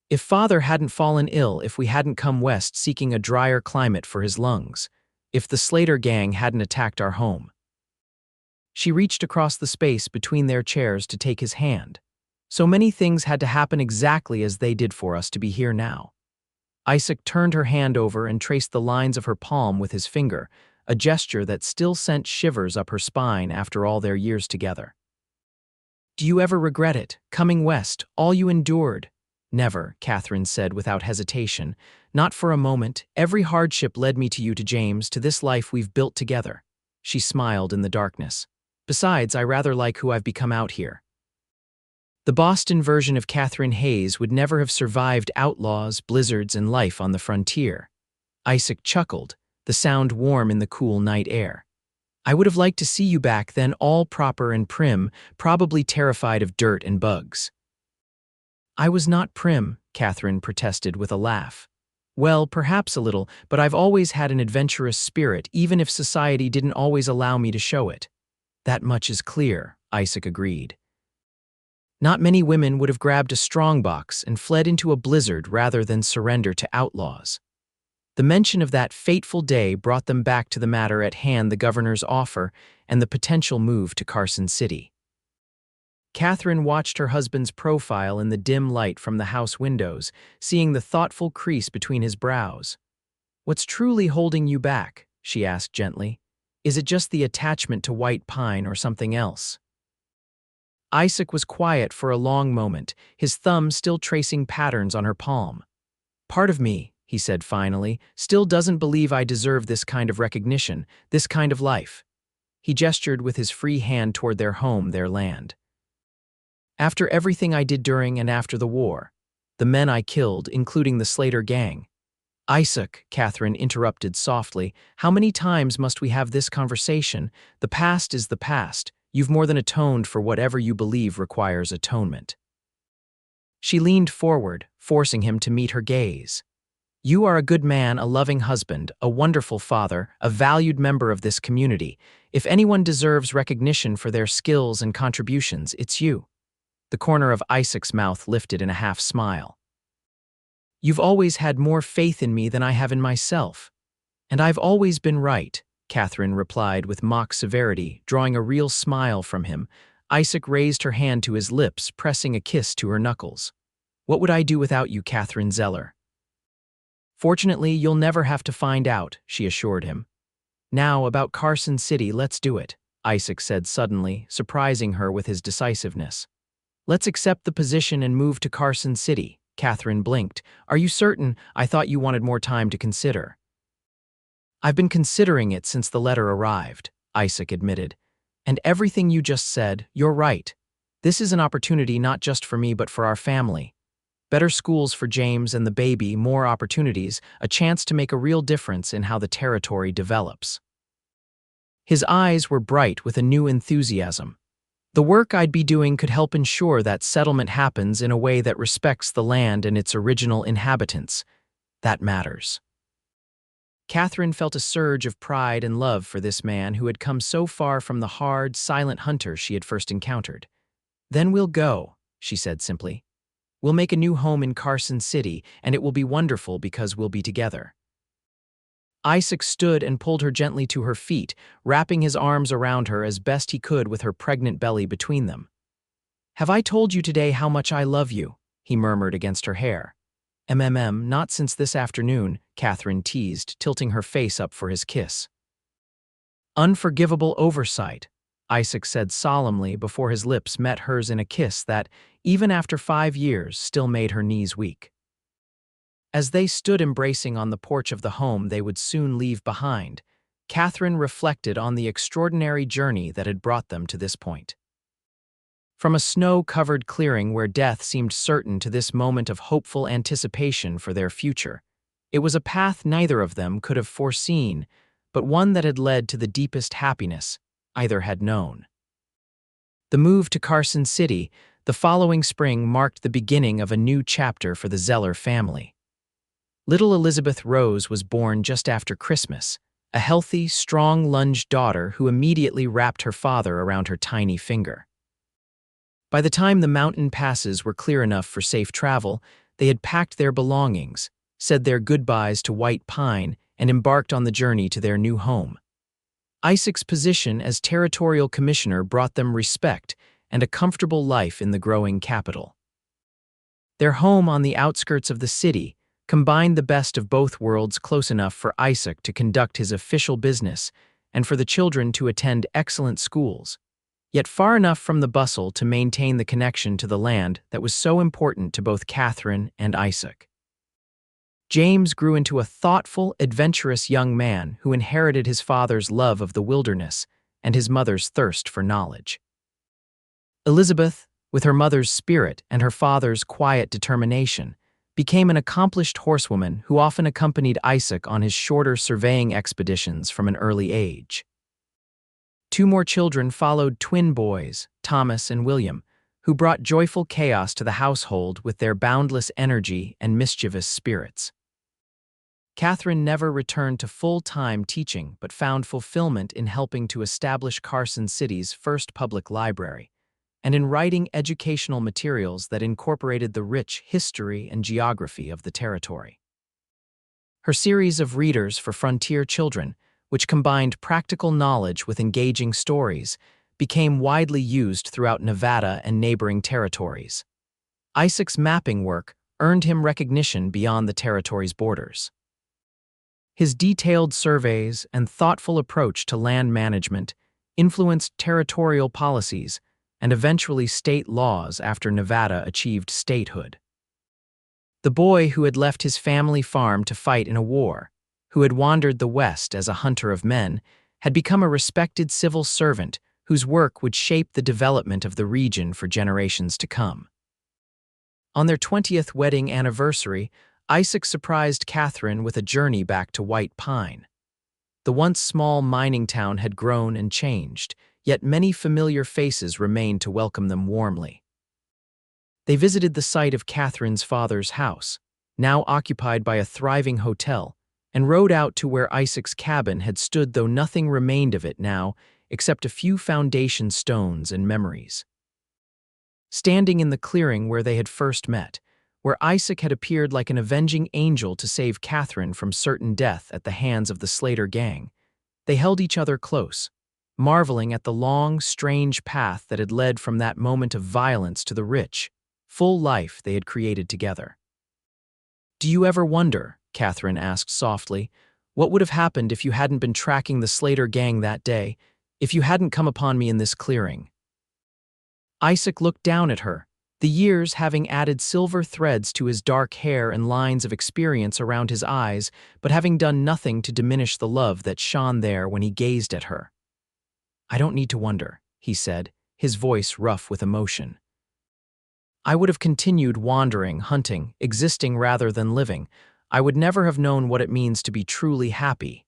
"If father hadn't fallen ill, if we hadn't come west seeking a drier climate for his lungs, if the Slater Gang hadn't attacked our home." She reached across the space between their chairs to take his hand. "So many things had to happen exactly as they did for us to be here now." Isaac turned her hand over and traced the lines of her palm with his finger, a gesture that still sent shivers up her spine after all their years together. "Do you ever regret it, coming west, all you endured?" "Never," Katherine said without hesitation. "Not for a moment. Every hardship led me to you, to James, to this life we've built together." She smiled in the darkness. "Besides, I rather like who I've become out here." The Boston version of Katherine Hayes would never have survived outlaws, blizzards, and life on the frontier. Isaac chuckled, the sound warm in the cool night air. "I would have liked to see you back then, all proper and prim, probably terrified of dirt and bugs." "I was not prim," Katherine protested with a laugh. Well, perhaps a little, but I've always had an adventurous spirit, even if society didn't always allow me to show it. That much is clear, Isaac agreed. Not many women would have grabbed a strongbox and fled into a blizzard rather than surrender to outlaws. The mention of that fateful day brought them back to the matter at hand, the governor's offer and the potential move to Carson City. Katherine watched her husband's profile in the dim light from the house windows, seeing the thoughtful crease between his brows. "What's truly holding you back?" she asked gently. "Is it just the attachment to white pine or something else?" Isaac was quiet for a long moment, his thumb still tracing patterns on her palm. "Part of me," he said finally, "still doesn't believe I deserve this kind of recognition, this kind of life." He gestured with his free hand toward their home, their land. "After everything I did during and after the war, the men I killed, including the Slater Gang." "Isaac," Katherine interrupted softly, "how many times must we have this conversation? The past is the past. You've more than atoned for whatever you believe requires atonement." She leaned forward, forcing him to meet her gaze. "You are a good man, a loving husband, a wonderful father, a valued member of this community. If anyone deserves recognition for their skills and contributions, it's you." The corner of Isaac's mouth lifted in a half-smile. "You've always had more faith in me than I have in myself. And I've always been right," Katherine replied with mock severity, drawing a real smile from him. Isaac raised her hand to his lips, pressing a kiss to her knuckles. "What would I do without you, Katherine Zeller?" "Fortunately, you'll never have to find out," she assured him. "Now, about Carson City, let's do it," Isaac said suddenly, surprising her with his decisiveness. "Let's accept the position and move to Carson City." Katherine blinked. "Are you certain? I thought you wanted more time to consider." "I've been considering it since the letter arrived," Isaac admitted. "And everything you just said, you're right. This is an opportunity not just for me but for our family. Better schools for James and the baby, more opportunities, a chance to make a real difference in how the territory develops." His eyes were bright with a new enthusiasm. "The work I'd be doing could help ensure that settlement happens in a way that respects the land and its original inhabitants. That matters." Katherine felt a surge of pride and love for this man who had come so far from the hard, silent hunter she had first encountered. "Then we'll go," she said simply. "We'll make a new home in Carson City, and it will be wonderful because we'll be together." Isaac stood and pulled her gently to her feet, wrapping his arms around her as best he could with her pregnant belly between them. "Have I told you today how much I love you?" he murmured against her hair. Not since this afternoon," Katherine teased, tilting her face up for his kiss. "Unforgivable oversight," Isaac said solemnly before his lips met hers in a kiss that, even after 5 years, still made her knees weak. As they stood embracing on the porch of the home they would soon leave behind, Katherine reflected on the extraordinary journey that had brought them to this point. From a snow-covered clearing where death seemed certain to this moment of hopeful anticipation for their future, it was a path neither of them could have foreseen, but one that had led to the deepest happiness either had known. The move to Carson City the following spring marked the beginning of a new chapter for the Zeller family. Little Elizabeth Rose was born just after Christmas, a healthy, strong-lunged daughter who immediately wrapped her father around her tiny finger. By the time the mountain passes were clear enough for safe travel, they had packed their belongings, said their goodbyes to White Pine, and embarked on the journey to their new home. Isaac's position as territorial commissioner brought them respect and a comfortable life in the growing capital. Their home on the outskirts of the city combined the best of both worlds, close enough for Isaac to conduct his official business and for the children to attend excellent schools, yet far enough from the bustle to maintain the connection to the land that was so important to both Katherine and Isaac. James grew into a thoughtful, adventurous young man who inherited his father's love of the wilderness and his mother's thirst for knowledge. Elizabeth, with her mother's spirit and her father's quiet determination, became an accomplished horsewoman who often accompanied Isaac on his shorter surveying expeditions from an early age. 2 more children followed, twin boys, Thomas and William, who brought joyful chaos to the household with their boundless energy and mischievous spirits. Katherine never returned to full-time teaching but found fulfillment in helping to establish Carson City's first public library, and in writing educational materials that incorporated the rich history and geography of the territory. Her series of readers for frontier children, which combined practical knowledge with engaging stories, became widely used throughout Nevada and neighboring territories. Isaac's mapping work earned him recognition beyond the territory's borders. His detailed surveys and thoughtful approach to land management influenced territorial policies and eventually state laws after Nevada achieved statehood. The boy who had left his family farm to fight in a war, who had wandered the West as a hunter of men, had become a respected civil servant whose work would shape the development of the region for generations to come. On their 20th wedding anniversary, Isaac surprised Katherine with a journey back to White Pine. The once small mining town had grown and changed, yet many familiar faces remained to welcome them warmly. They visited the site of Katherine's father's house, now occupied by a thriving hotel, and rode out to where Isaac's cabin had stood, though nothing remained of it now except a few foundation stones and memories. Standing in the clearing where they had first met, where Isaac had appeared like an avenging angel to save Katherine from certain death at the hands of the Slater Gang, they held each other close, marveling at the long, strange path that had led from that moment of violence to the rich, full life they had created together. "Do you ever wonder," Katherine asked softly, "what would have happened if you hadn't been tracking the Slater Gang that day, if you hadn't come upon me in this clearing?" Isaac looked down at her, the years having added silver threads to his dark hair and lines of experience around his eyes, but having done nothing to diminish the love that shone there when he gazed at her. "I don't need to wonder," he said, his voice rough with emotion. "I would have continued wandering, hunting, existing rather than living. I would never have known what it means to be truly happy."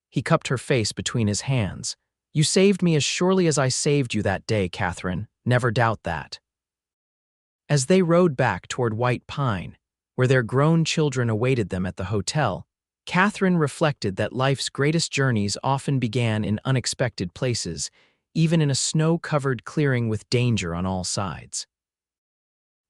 He cupped her face between his hands. "You saved me as surely as I saved you that day, Katherine. Never doubt that." As they rode back toward White Pine, where their grown children awaited them at the hotel, Katherine reflected that life's greatest journeys often began in unexpected places, even in a snow-covered clearing with danger on all sides.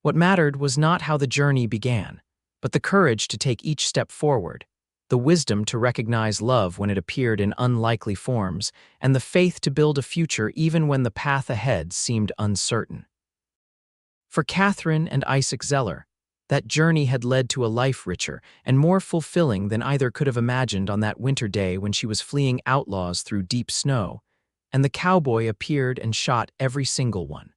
What mattered was not how the journey began, but the courage to take each step forward, the wisdom to recognize love when it appeared in unlikely forms, and the faith to build a future even when the path ahead seemed uncertain. For Katherine and Isaac Zeller, that journey had led to a life richer and more fulfilling than either could have imagined on that winter day when she was fleeing outlaws through deep snow, and the cowboy appeared and shot every single one.